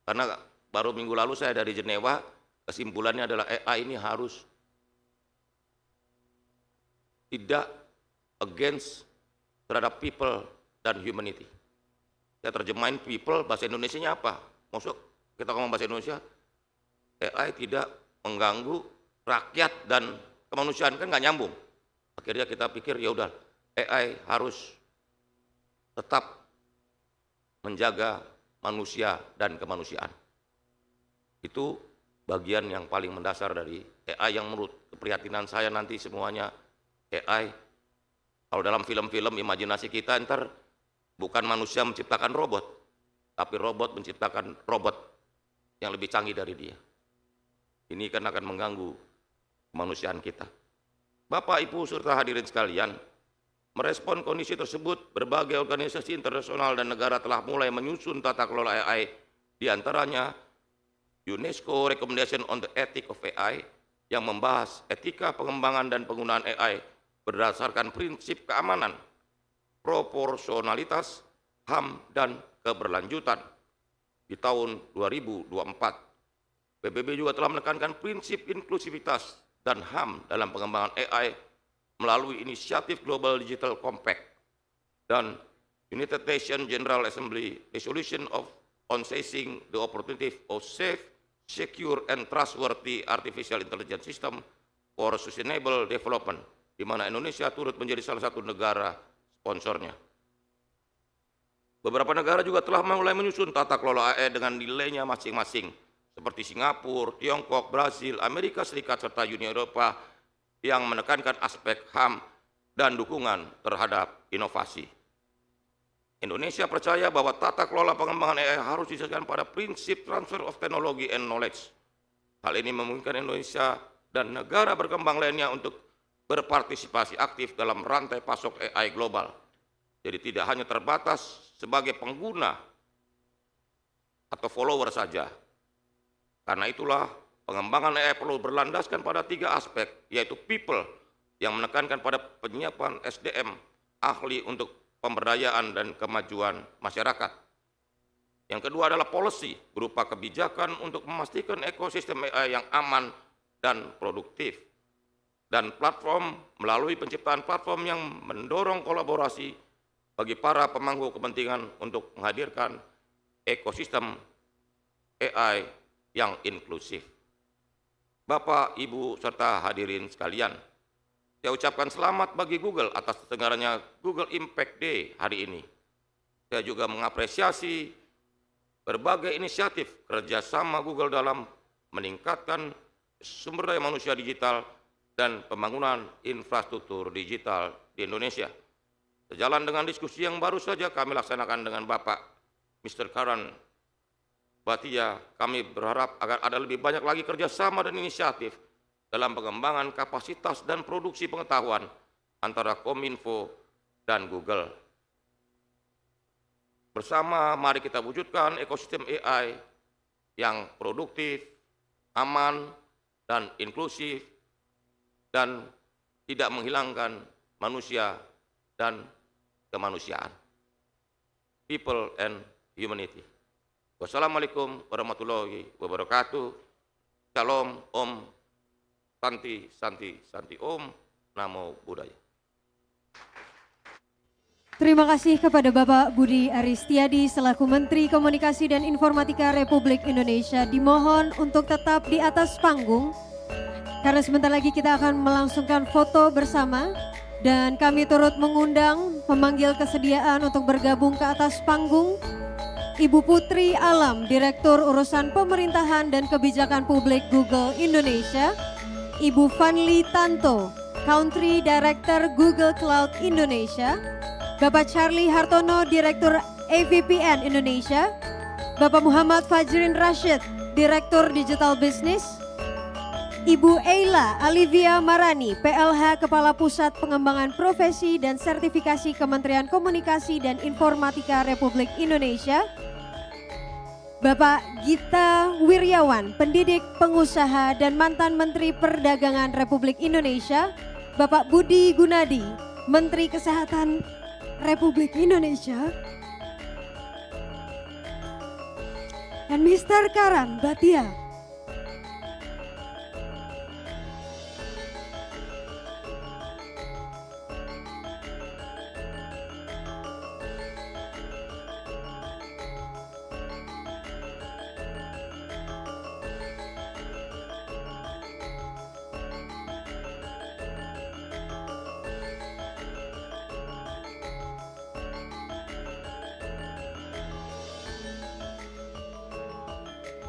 Karena baru minggu lalu saya dari Jenewa, kesimpulannya adalah AI ini harus tidak against terhadap people dan humanity. Saya terjemahin people, bahasa Indonesianya apa? Maksud kita ngomong bahasa Indonesia, AI tidak mengganggu rakyat dan kemanusiaan, kan nggak nyambung. Akhirnya kita pikir ya udah, AI harus tetap menjaga manusia dan kemanusiaan. Itu bagian yang paling mendasar dari AI yang menurut keprihatinan saya nanti semuanya AI. Kalau dalam film-film imajinasi kita ntar bukan manusia menciptakan robot, tapi robot menciptakan robot yang lebih canggih dari dia. Ini kan akan mengganggu kemanusiaan kita. Bapak, Ibu, serta hadirin sekalian, merespon kondisi tersebut, berbagai organisasi internasional dan negara telah mulai menyusun tata kelola AI, di antaranya UNESCO Recommendation on the Ethics of AI yang membahas etika pengembangan dan penggunaan AI berdasarkan prinsip keamanan, proporsionalitas, HAM, dan keberlanjutan. Di tahun 2024, PBB juga telah menekankan prinsip inklusivitas dan HAM dalam pengembangan AI melalui inisiatif Global Digital Compact dan United Nations General Assembly Resolution on Seizing the Opportunity of Safe, Secure, and Trustworthy Artificial Intelligence System for Sustainable Development, di mana Indonesia turut menjadi salah satu negara sponsornya. Beberapa negara juga telah mulai menyusun tata kelola AI dengan nilainya masing-masing, seperti Singapura, Tiongkok, Brasil, Amerika Serikat, serta Uni Eropa yang menekankan aspek HAM dan dukungan terhadap inovasi. Indonesia percaya bahwa tata kelola pengembangan AI harus disesuaikan pada prinsip transfer of technology and knowledge. Hal ini memungkinkan Indonesia dan negara berkembang lainnya untuk berpartisipasi aktif dalam rantai pasok AI global. Jadi tidak hanya terbatas sebagai pengguna atau follower saja. Karena itulah pengembangan AI perlu berlandaskan pada 3 aspek, yaitu people yang menekankan pada penyiapan SDM ahli untuk pemberdayaan dan kemajuan masyarakat. Yang kedua adalah policy, berupa kebijakan untuk memastikan ekosistem AI yang aman dan produktif. Dan platform melalui penciptaan platform yang mendorong kolaborasi bagi para pemangku kepentingan untuk menghadirkan ekosistem AI yang inklusif. Bapak, Ibu, serta hadirin sekalian, saya ucapkan selamat bagi Google atas terselenggaranya Google Impact Day hari ini. Saya juga mengapresiasi berbagai inisiatif kerjasama Google dalam meningkatkan sumber daya manusia digital dan pembangunan infrastruktur digital di Indonesia. Sejalan dengan diskusi yang baru saja kami laksanakan dengan Bapak Mr. Karan Bhatia, kami berharap agar ada lebih banyak lagi kerjasama dan inisiatif dalam pengembangan kapasitas dan produksi pengetahuan antara Kominfo dan Google. Bersama mari kita wujudkan ekosistem AI yang produktif, aman, dan inklusif, dan tidak menghilangkan manusia dan kemanusiaan. People and humanity. Wassalamualaikum warahmatullahi wabarakatuh. Shalom, Om, Santi, Santi, Santi, Om, Namo Buddhaya. Terima kasih kepada Bapak Budi Aristiadi selaku Menteri Komunikasi dan Informatika Republik Indonesia. Dimohon untuk tetap di atas panggung karena sebentar lagi kita akan melangsungkan foto bersama Dan kami turut mengundang memanggil kesediaan untuk bergabung ke atas panggung Ibu Putri Alam, Direktur Urusan Pemerintahan dan Kebijakan Publik Google Indonesia, Ibu Vanli Tanto, Country Director Google Cloud Indonesia, Bapak Charlie Hartono, Direktur AVPN Indonesia, Bapak Muhammad Fajrin Rashid, Direktur Digital Business, Ibu Eila Alivia Marani, PLH Kepala Pusat Pengembangan Profesi dan Sertifikasi Kementerian Komunikasi dan Informatika Republik Indonesia, Bapak Gita Wirjawan, Pendidik, Pengusaha dan Mantan Menteri Perdagangan Republik Indonesia, Bapak Budi Gunadi, Menteri Kesehatan Republik Indonesia, dan Mr. Karan Bhatia.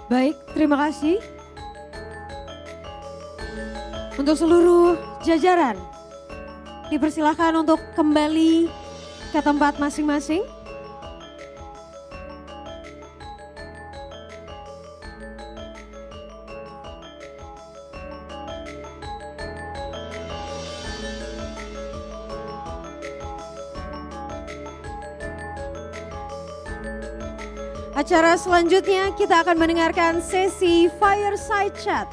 Baik, terima kasih. Untuk seluruh jajaran, dipersilakan untuk kembali ke tempat masing-masing. Acara selanjutnya kita akan mendengarkan sesi Fireside Chat.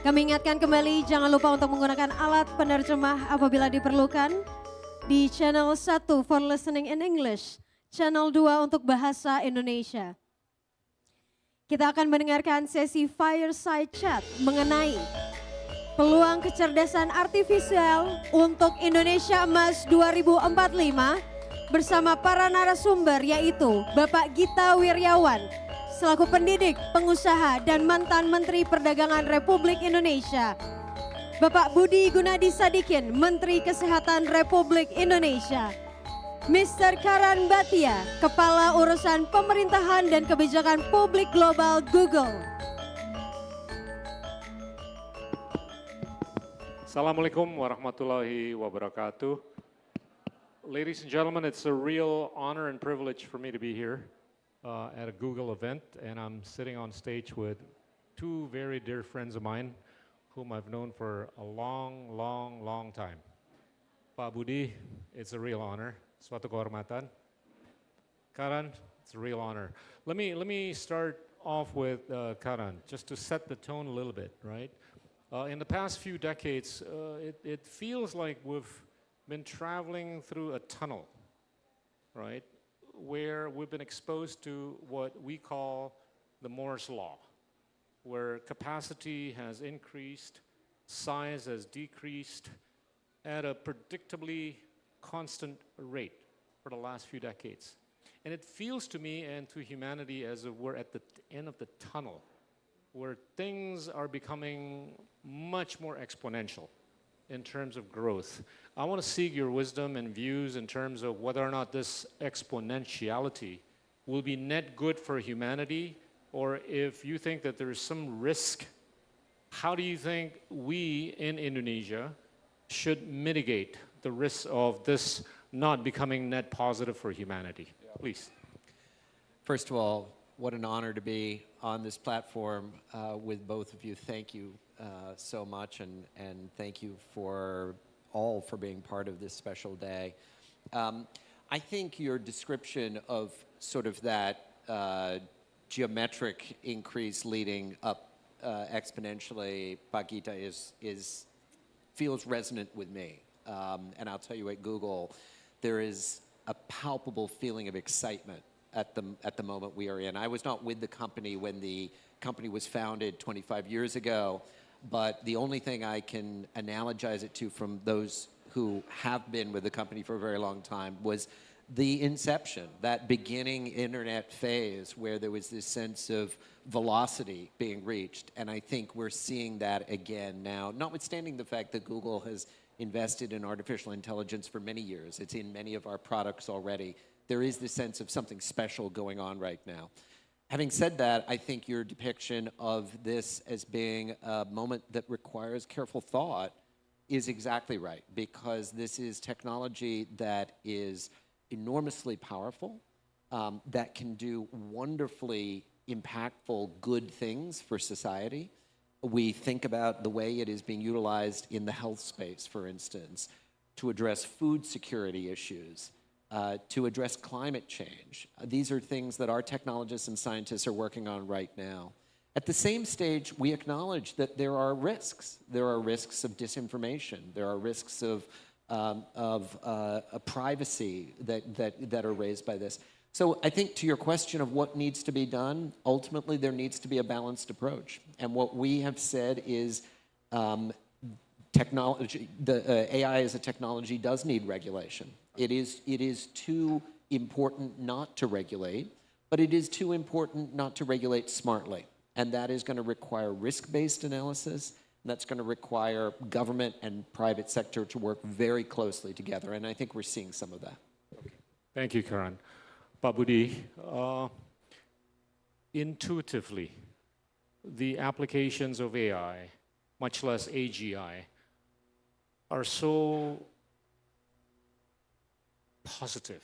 Kami ingatkan kembali jangan lupa untuk menggunakan alat penerjemah apabila diperlukan. Di channel 1 for listening in English, channel 2 untuk bahasa Indonesia. Kita akan mendengarkan sesi Fireside Chat mengenai peluang kecerdasan artifisial untuk Indonesia Emas 2045 bersama para narasumber yaitu Bapak Gita Wirjawan selaku pendidik, pengusaha dan mantan Menteri Perdagangan Republik Indonesia, Bapak Budi Gunadi Sadikin, Menteri Kesehatan Republik Indonesia, Mr. Karan Bhatia, Kepala Urusan Pemerintahan dan Kebijakan Publik Global Google. Assalamualaikum warahmatullahi wabarakatuh. Ladies and gentlemen, it's a real honor and privilege for me to be here at a Google event, and I'm sitting on stage with two very dear friends of mine whom I've known for a long time. Pak Budi, it's a real honor, suatu kehormatan. Karan, it's a real honor. Let me start off with Karan, just to set the tone a little bit, right? In the past few decades, it feels like we've been traveling through a tunnel, right, where we've been exposed to what we call the Moore's Law, where capacity has increased, size has decreased at a predictably constant rate for the last few decades. And it feels to me and to humanity as if we're at the end of the tunnel, where things are becoming much more exponential in terms of growth. I want to seek your wisdom and views in terms of whether or not this exponentiality will be net good for humanity, or if you think that there is some risk, how do you think we in Indonesia should mitigate the risk of this not becoming net positive for humanity? Please. First of all, what an honor to be on this platform with both of you. Thank you so much, and thank you for all for being part of this special day. I think your description of sort of that geometric increase leading up exponentially, Pak Gita, feels resonant with me. And I'll tell you, at Google, there is a palpable feeling of excitement at the moment we are in. I was not with the company when the company was founded 25 years ago, but the only thing I can analogize it to from those who have been with the company for a very long time was the inception, that beginning internet phase where there was this sense of velocity being reached. And I think we're seeing that again now, notwithstanding the fact that Google has invested in artificial intelligence for many years. It's in many of our products already. There is this sense of something special going on right now. Having said that, I think your depiction of this as being a moment that requires careful thought is exactly right, because this is technology that is enormously powerful, that can do wonderfully impactful, good things for society. We think about the way it is being utilized in the health space, for instance, to address food security issues, to address climate change. These are things that our technologists and scientists are working on right now. At the same stage, we acknowledge that there are risks. There are risks of disinformation. There are risks of privacy that are raised by this. So I think to your question of what needs to be done, ultimately there needs to be a balanced approach. And what we have said is technology, AI as a technology does need regulation. It is too important not to regulate, but it is too important not to regulate smartly. And that is going to require risk-based analysis. And that's going to require government and private sector to work very closely together. And I think we're seeing some of that. Thank you, Karan. Pak Budi, intuitively, the applications of AI, much less AGI, are so positive,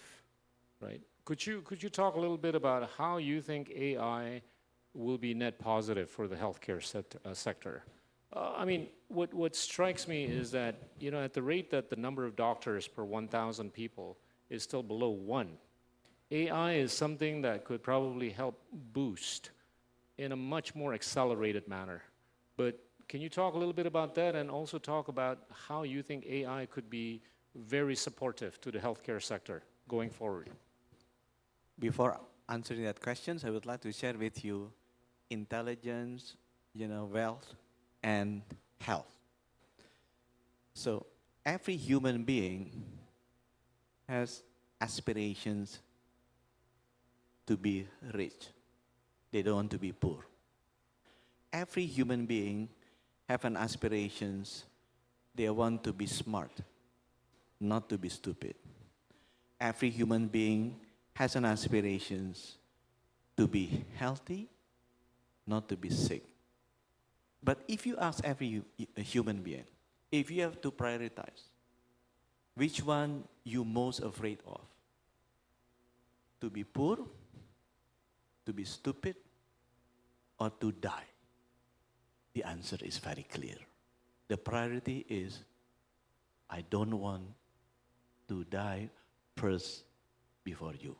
right? Could you talk a little bit about how you think AI will be net positive for the healthcare sector? I mean, what strikes me is that, you know, at the rate that the number of doctors per 1,000 people is still below 1, AI is something that could probably help boost in a much more accelerated manner. But can you talk a little bit about that, and also talk about how you think AI could be very supportive to the healthcare sector going forward? Before answering that question, I would like to share with you intelligence, wealth, and health. So every human being has aspirations to be rich. They don't want to be poor. Every human being have an aspirations, they want to be smart, not to be stupid. Every human being has an aspirations to be healthy, not to be sick. But if you ask every human being, if you have to prioritize, which one you most afraid of? To be poor, to be stupid, or to die? The answer is very clear. The priority is, I don't want to die first before you.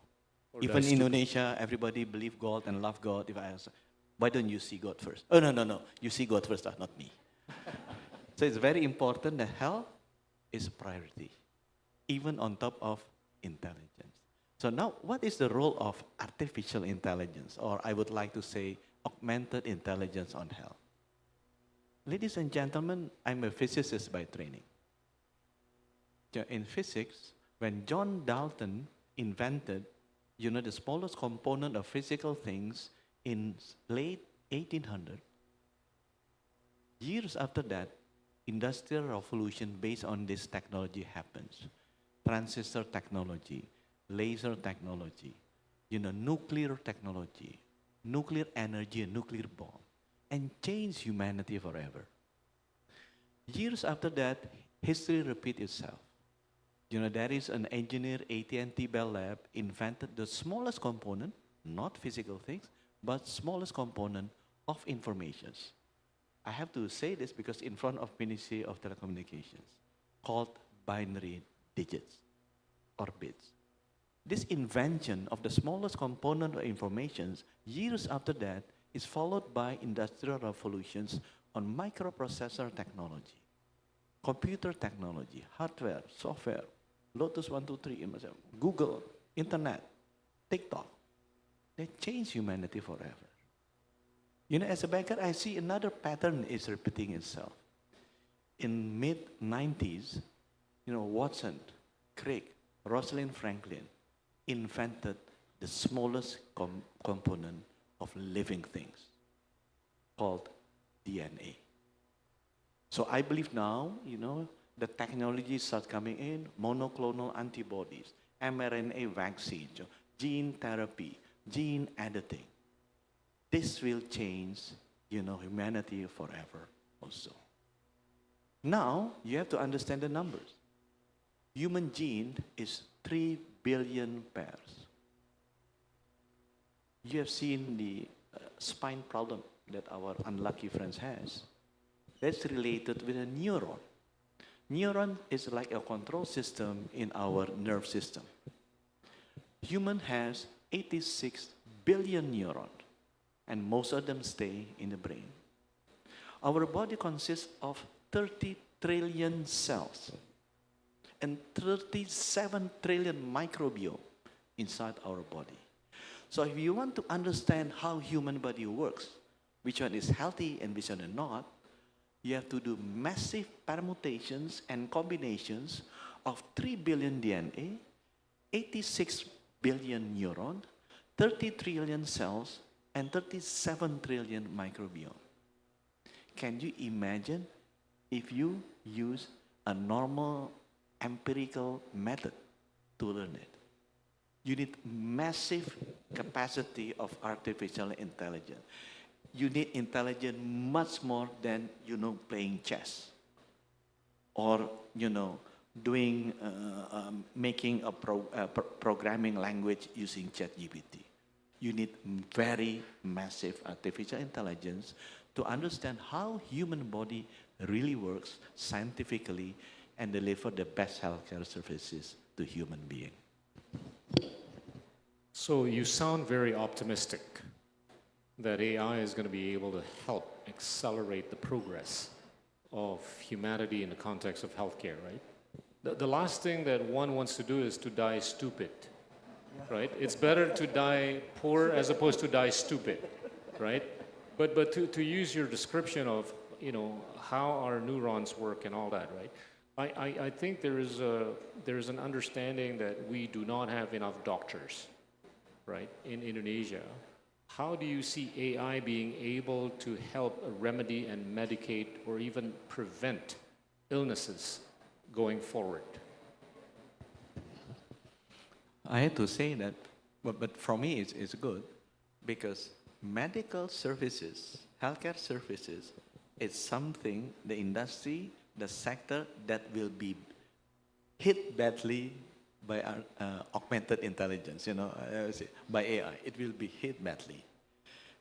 Even in Indonesia, everybody believe God and love God. If I ask, why don't you see God first? Oh, no, you see God first, not me. So it's very important that health is priority, even on top of intelligence. So now, what is the role of artificial intelligence, or I would like to say augmented intelligence on health? Ladies and gentlemen, I'm a physicist by training. In physics, when John Dalton invented, the smallest component of physical things in late 1800, years after that, industrial revolution based on this technology happens. Transistor technology, laser technology, nuclear technology, nuclear energy, and nuclear bomb, and change humanity forever. Years after that, history repeats itself. There is an engineer, AT&T Bell Lab, invented the smallest component, not physical things, but smallest component of informations. I have to say this because in front of Ministry of Telecommunications, called binary digits or bits. This invention of the smallest component of information, years after that, is followed by industrial revolutions on microprocessor technology, computer technology, hardware, software, Lotus 123, Google, Internet, TikTok. They change humanity forever. As a banker, I see another pattern is repeating itself. In mid-90s, Watson, Crick, Rosalind Franklin invented the smallest component of living things called DNA. So I believe now, the technology starts coming in, monoclonal antibodies, mRNA vaccine, gene therapy, gene editing. This will change, humanity forever also. Now, you have to understand the numbers. Human gene is 3 billion pairs. You have seen the spine problem that our unlucky friends has. That's related with a neuron. Neuron is like a control system in our nerve system. Human has 86 billion neurons, and most of them stay in the brain. Our body consists of 30 trillion cells and 37 trillion microbiome inside our body. So if you want to understand how human body works, which one is healthy and which one is not, you have to do massive permutations and combinations of 3 billion DNA, 86 billion neurons, 30 trillion cells, and 37 trillion microbiome. Can you imagine if you use a normal empirical method to learn it? You need massive capacity of artificial intelligence. You need intelligence much more than, playing chess or, doing, making a programming language using ChatGPT. You need very massive artificial intelligence to understand how human body really works scientifically and deliver the best healthcare services to human being. So you sound very optimistic that AI is going to be able to help accelerate the progress of humanity in the context of healthcare, right? The last thing that one wants to do is to die stupid, right? It's better to die poor as opposed to die stupid, right? But to use your description of, how our neurons work and all that, right? I think there is an understanding that we do not have enough doctors, right, in Indonesia. How do you see AI being able to help remedy and medicate or even prevent illnesses going forward? I had to say that, but for me it's good because medical services, healthcare services, is something, the industry, the sector that will be hit badly by augmented intelligence, by AI. It will be hit badly.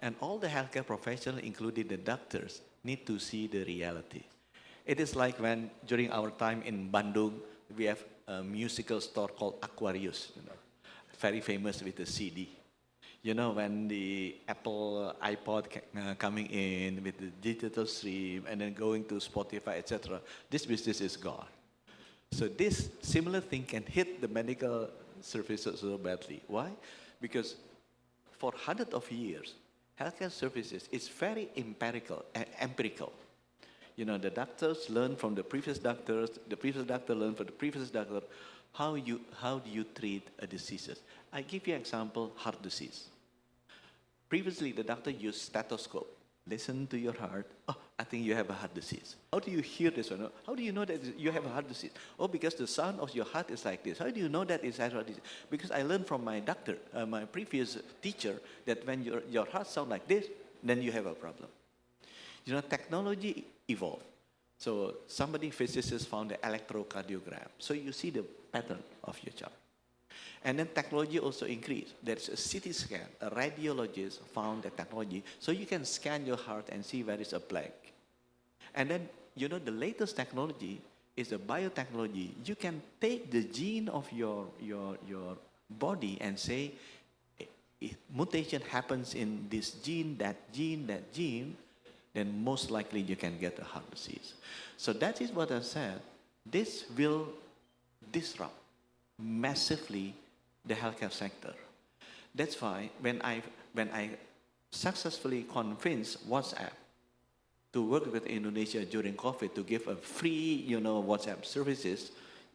And all the healthcare professionals, including the doctors, need to see the reality. It is like when, during our time in Bandung, we have a musical store called Aquarius, very famous with the CD. When the Apple iPod coming in with the digital stream and then going to Spotify, etc., this business is gone. So this similar thing can hit the medical services so badly. Why? Because for hundreds of years, healthcare services is very empirical. The doctors learn from the previous doctors learn from the previous doctor, how do you treat a diseases. I give you an example, heart disease. Previously, the doctor used stethoscope. Listen to your heart. Oh, I think you have a heart disease. How do you hear this one? How do you know that you have a heart disease? Oh, because the sound of your heart is like this. How do you know that it's heart disease? Because I learned from my doctor, my previous teacher, that when your heart sounds like this, then you have a problem. Technology evolved. So physicists found the electrocardiogram. So you see the pattern of your chart. And then technology also increased. There's a CT scan. A radiologist found the technology. So you can scan your heart and see where is a plaque. And then, the latest technology is the biotechnology. You can take the gene of your body and say, if mutation happens in this gene, that gene, then most likely you can get a heart disease. So that is what I said. This will disrupt massively the healthcare sector. That's why when I successfully convinced WhatsApp to work with Indonesia during COVID to give a free, WhatsApp services,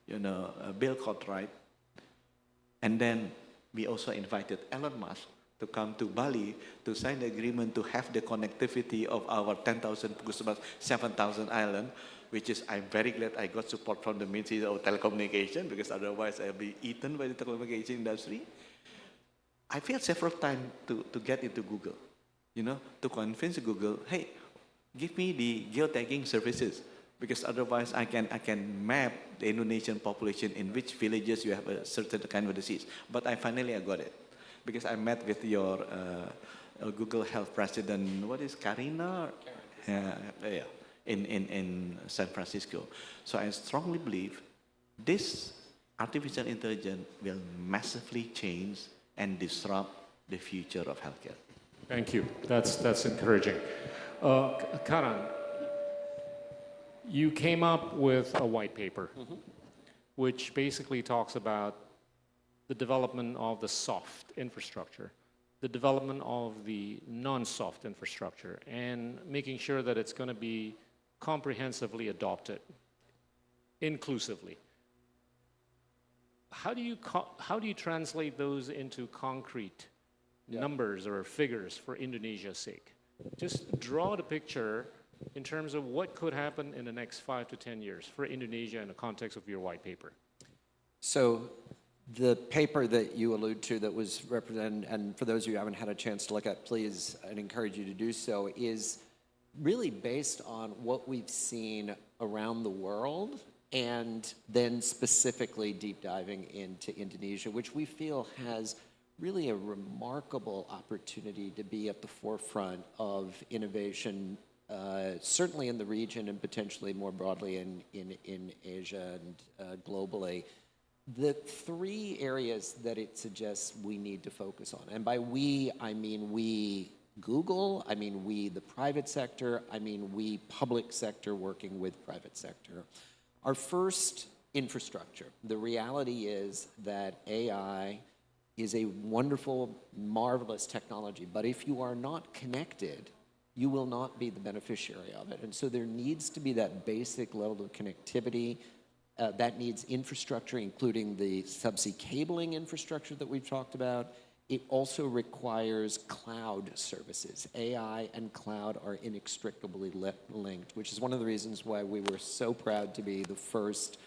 Bill Cartwright, and then we also invited Elon Musk to come to Bali to sign the agreement to have the connectivity of our 10,000 customers, 7,000 islands. which is I'm very glad I got support from the Ministry of Telecommunication, because otherwise I'll be eaten by the telecommunication industry. I failed several times to get into Google, to convince Google, hey, give me the geotagging services, because otherwise I can map the Indonesian population in which villages you have a certain kind of disease. But I got it, because I met with your Google Health President, what is Karina? In San Francisco. So I strongly believe this artificial intelligence will massively change and disrupt the future of healthcare. Thank you. That's encouraging. Karan, you came up with a white paper, which basically talks about the development of the soft infrastructure, the development of the non-soft infrastructure, and making sure that it's going to be comprehensively adopted, inclusively. How do you translate those into concrete numbers or figures for Indonesia's sake? Just draw the picture in terms of what could happen in the next 5 to 10 years for Indonesia in the context of your white paper. So the paper that you allude to that was represented, and for those of you who haven't had a chance to look at, please, I'd encourage you to do so, is really based on what we've seen around the world, and then specifically deep diving into Indonesia, which we feel has really a remarkable opportunity to be at the forefront of innovation, certainly in the region and potentially more broadly in Asia and globally. The three areas that it suggests we need to focus on, and by we, I mean we Google, I mean we the private sector, I mean we public sector working with private sector. Our first, infrastructure. The reality is that AI is a wonderful, marvelous technology, but if you are not connected, you will not be the beneficiary of it. And so there needs to be that basic level of connectivity. That needs infrastructure, including the subsea cabling infrastructure that we've talked about. It also requires cloud services. AI and cloud are inextricably linked, which is one of the reasons why we were so proud to be the first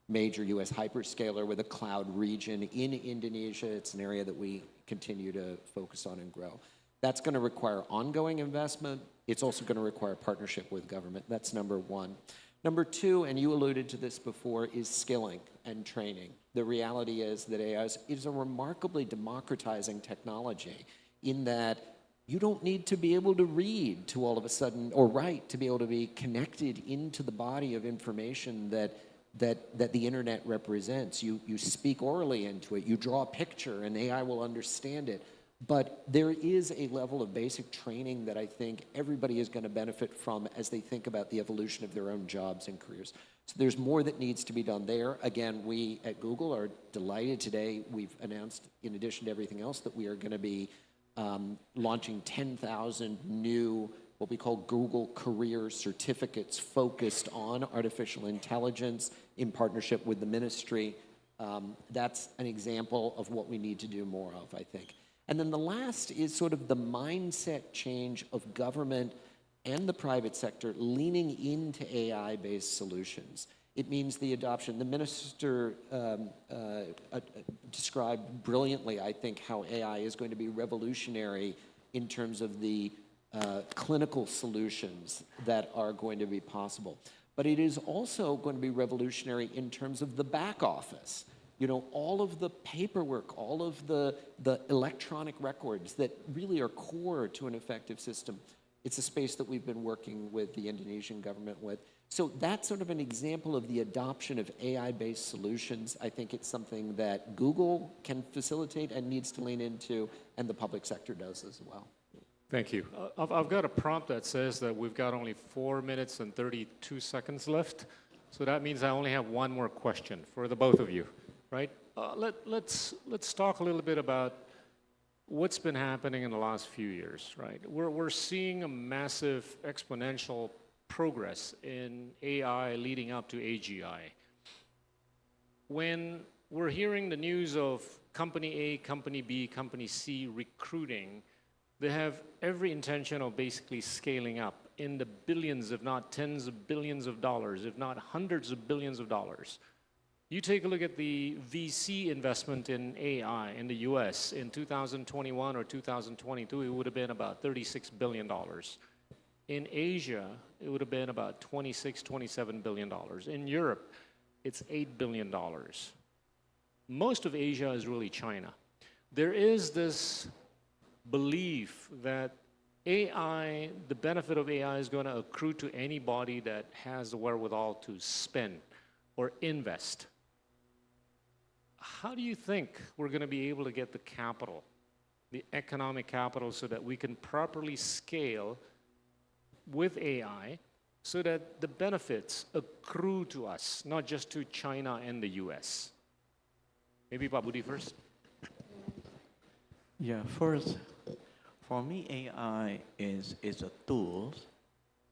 major US hyperscaler with a cloud region in Indonesia. It's an area that we continue to focus on and grow. That's going to require ongoing investment. It's also going to require partnership with government. That's number one. Number two, and you alluded to this before, is skilling and training. The reality is that AI is a remarkably democratizing technology in that you don't need to be able to read to all of a sudden, or write, to be able to be connected into the body of information that the internet represents. You speak orally into it, you draw a picture, and AI will understand it. But there is a level of basic training that I think everybody is going to benefit from as they think about the evolution of their own jobs and careers. So there's more that needs to be done there. Again, we at Google are delighted today. We've announced, in addition to everything else, that we are going to be launching 10,000 new, what we call Google Career Certificates focused on artificial intelligence in partnership with the ministry. That's an example of what we need to do more of, I think. And then the last is sort of the mindset change of government and the private sector leaning into AI-based solutions. It means the adoption. The minister described brilliantly, I think, how AI is going to be revolutionary in terms of the clinical solutions that are going to be possible. But it is also going to be revolutionary in terms of the back office. You know, all of the paperwork, all of the electronic records that really are core to an effective system. It's a space that we've been working with the Indonesian government with. So that's sort of an example of the adoption of AI-based solutions. I think it's something that Google can facilitate and needs to lean into, and the public sector does as well. Thank you. I've got a prompt that says that we've got only 4 minutes and 32 seconds left. So that means I only have one more question for the both of you. Right? Let's talk a little bit about what's been happening in the last few years, right? We're seeing a massive exponential progress in AI leading up to AGI. When we're hearing the news of company A, company B, company C recruiting, they have every intention of basically scaling up in the billions, if not tens of billions of dollars, if not hundreds of billions of dollars. You take a look at the VC investment in AI in the US in 2021 or 2022, it would have been about $36 billion. In Asia, it would have been about $26, $27 billion. In Europe, it's $8 billion. Most of Asia is really China. There is this belief that AI, the benefit of AI is going to accrue to anybody that has the wherewithal to spend or invest. How do you think we're going to be able to get the capital, the economic capital, so that we can properly scale with AI so that the benefits accrue to us, not just to China and the US? Maybe Pak Budi first. Yeah, first, for me, AI is a tool,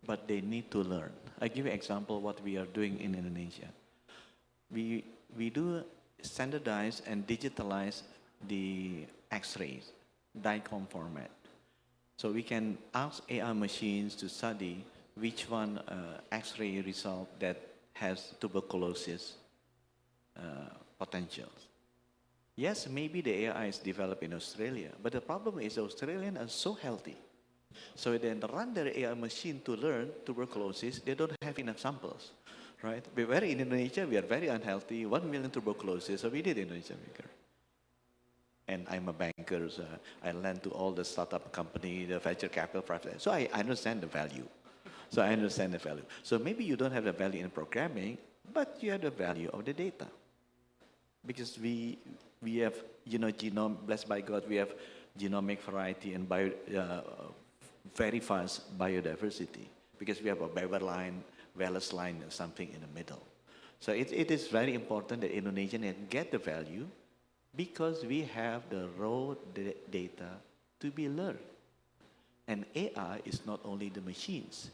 but they need to learn. I give you an example what we are doing in Indonesia. We do standardize and digitalize the X-rays, DICOM format. So we can ask AI machines to study which one X-ray result that has tuberculosis potentials. Yes, maybe the AI is developed in Australia, but the problem is Australians are so healthy. So then run their AI machine to learn tuberculosis, they don't have enough samples, right? We're in Indonesia, we are very unhealthy, 1 million tuberculosis, so we did Indonesia Maker. And I'm a banker, so I lend to all the startup company, the venture capital, private. So I understand the value. So maybe you don't have the value in programming, but you have the value of the data. Because we have, genome, blessed by God, we have genomic variety and very fast biodiversity. Because we have a Weber line, Wallace line, and something in the middle. So it is very important that Indonesians get the value because we have the raw data to be learned. And AI is not only the machines.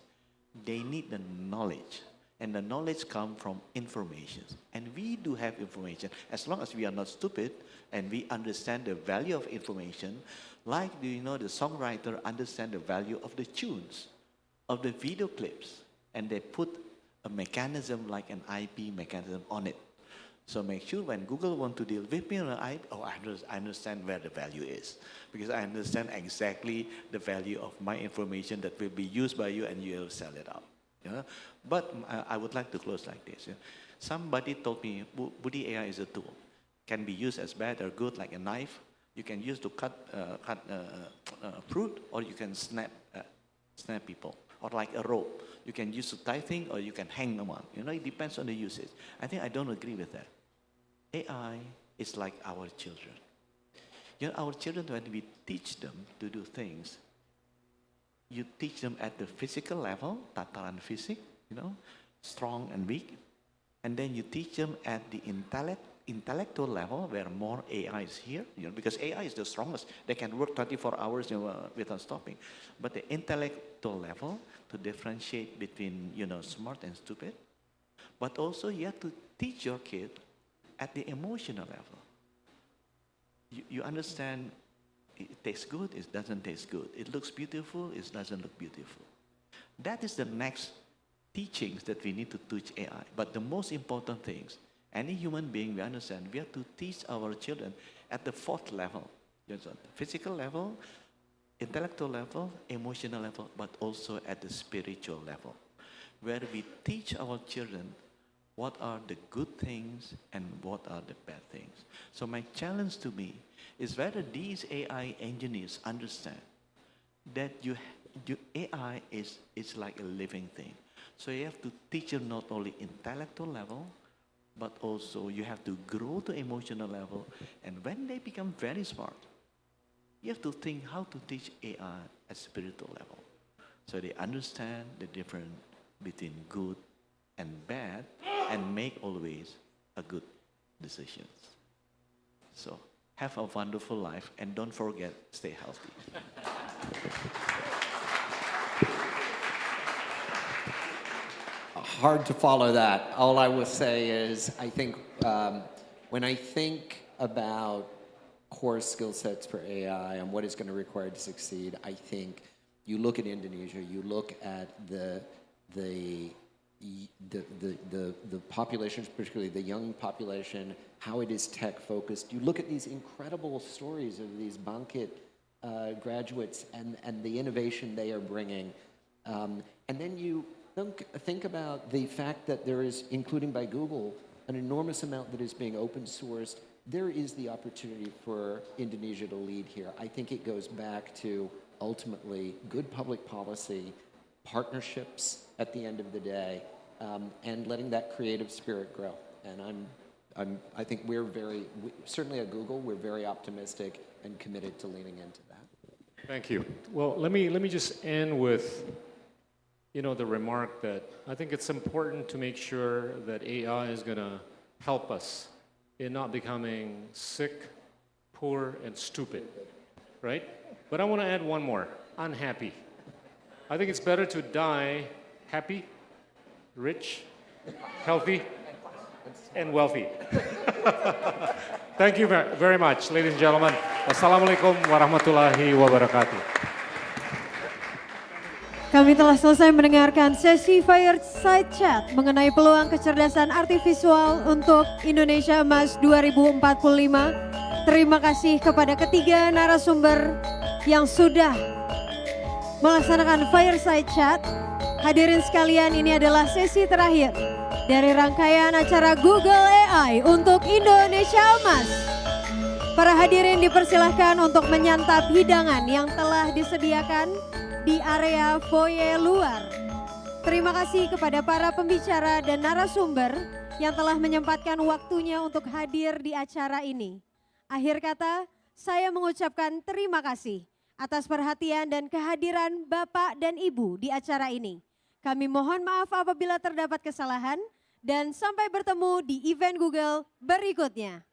They need the knowledge. And the knowledge comes from information. And we do have information. As long as we are not stupid and we understand the value of information, like, the songwriter understand the value of the tunes, of the video clips. And they put a mechanism like an IP mechanism on it. So make sure when Google want to deal with me on an IP, I understand where the value is. Because I understand exactly the value of my information that will be used by you and you will sell it out. Yeah? But I would like to close like this. Yeah? Somebody told me, Budi, AI is a tool. Can be used as bad or good, like a knife. You can use to cut fruit, or you can snap people. Or like a rope. You can use to tie things, or you can hang them on. It depends on the usage. I don't agree with that. AI is like our children. Our children, when we teach them to do things, you teach them at the physical level, tataran fisik, strong and weak. And then you teach them at the intellectual level, where more AI is here, because AI is the strongest. They can work 24 hours without stopping. But the intellectual level, to differentiate between, smart and stupid. But also you have to teach your kid at the emotional level. You understand, it tastes good, it doesn't taste good. It looks beautiful, it doesn't look beautiful. That is the next teachings that we need to teach AI. But the most important things, any human being, we understand, we have to teach our children at the fourth level. Physical level, intellectual level, emotional level, but also at the spiritual level, where we teach our children what are the good things and what are the bad things. So my challenge to me is whether these AI engineers understand that AI is like a living thing. So you have to teach them not only intellectual level, but also you have to grow to emotional level. And when they become very smart, you have to think how to teach AI at spiritual level. So they understand the difference between good and bad and make always a good decisions. So have a wonderful life and don't forget, stay healthy. Hard to follow that. All I will say is, I think when I think about core skill sets for AI and what is going to require to succeed, I think You look at Indonesia, you look at the population, particularly the young population, how it is tech focused. You look at these incredible stories of these Bangkit graduates and the innovation they are bringing. And then you think about the fact that there is, including by Google, an enormous amount that is being open sourced. There is the opportunity for Indonesia to lead here. I think it goes back to ultimately good public policy, partnerships at the end of the day, and letting that creative spirit grow. And I think certainly at Google, we're very optimistic and committed to leaning into that. Thank you. Well, let me just end with, the remark that I think it's important to make sure that AI is going to help us in not becoming sick, poor, and stupid, right? But I want to add one more, unhappy. I think it's better to die happy, rich, healthy, and wealthy. Thank you very much, ladies and gentlemen. Wassalamualaikum warahmatullahi wabarakatuh. Kami telah selesai mendengarkan sesi Fireside Chat mengenai peluang kecerdasan artifisial untuk Indonesia Emas 2045. Terima kasih kepada ketiga narasumber yang sudah melaksanakan Fireside Chat. Hadirin sekalian, ini adalah sesi terakhir dari rangkaian acara Google AI untuk Indonesia Emas. Para hadirin dipersilahkan untuk menyantap hidangan yang telah disediakan di area foyer luar. Terima kasih kepada para pembicara dan narasumber yang telah menyempatkan waktunya untuk hadir di acara ini. Akhir kata, saya mengucapkan terima kasih atas perhatian dan kehadiran Bapak dan Ibu di acara ini. Kami mohon maaf apabila terdapat kesalahan dan sampai bertemu di event Google berikutnya.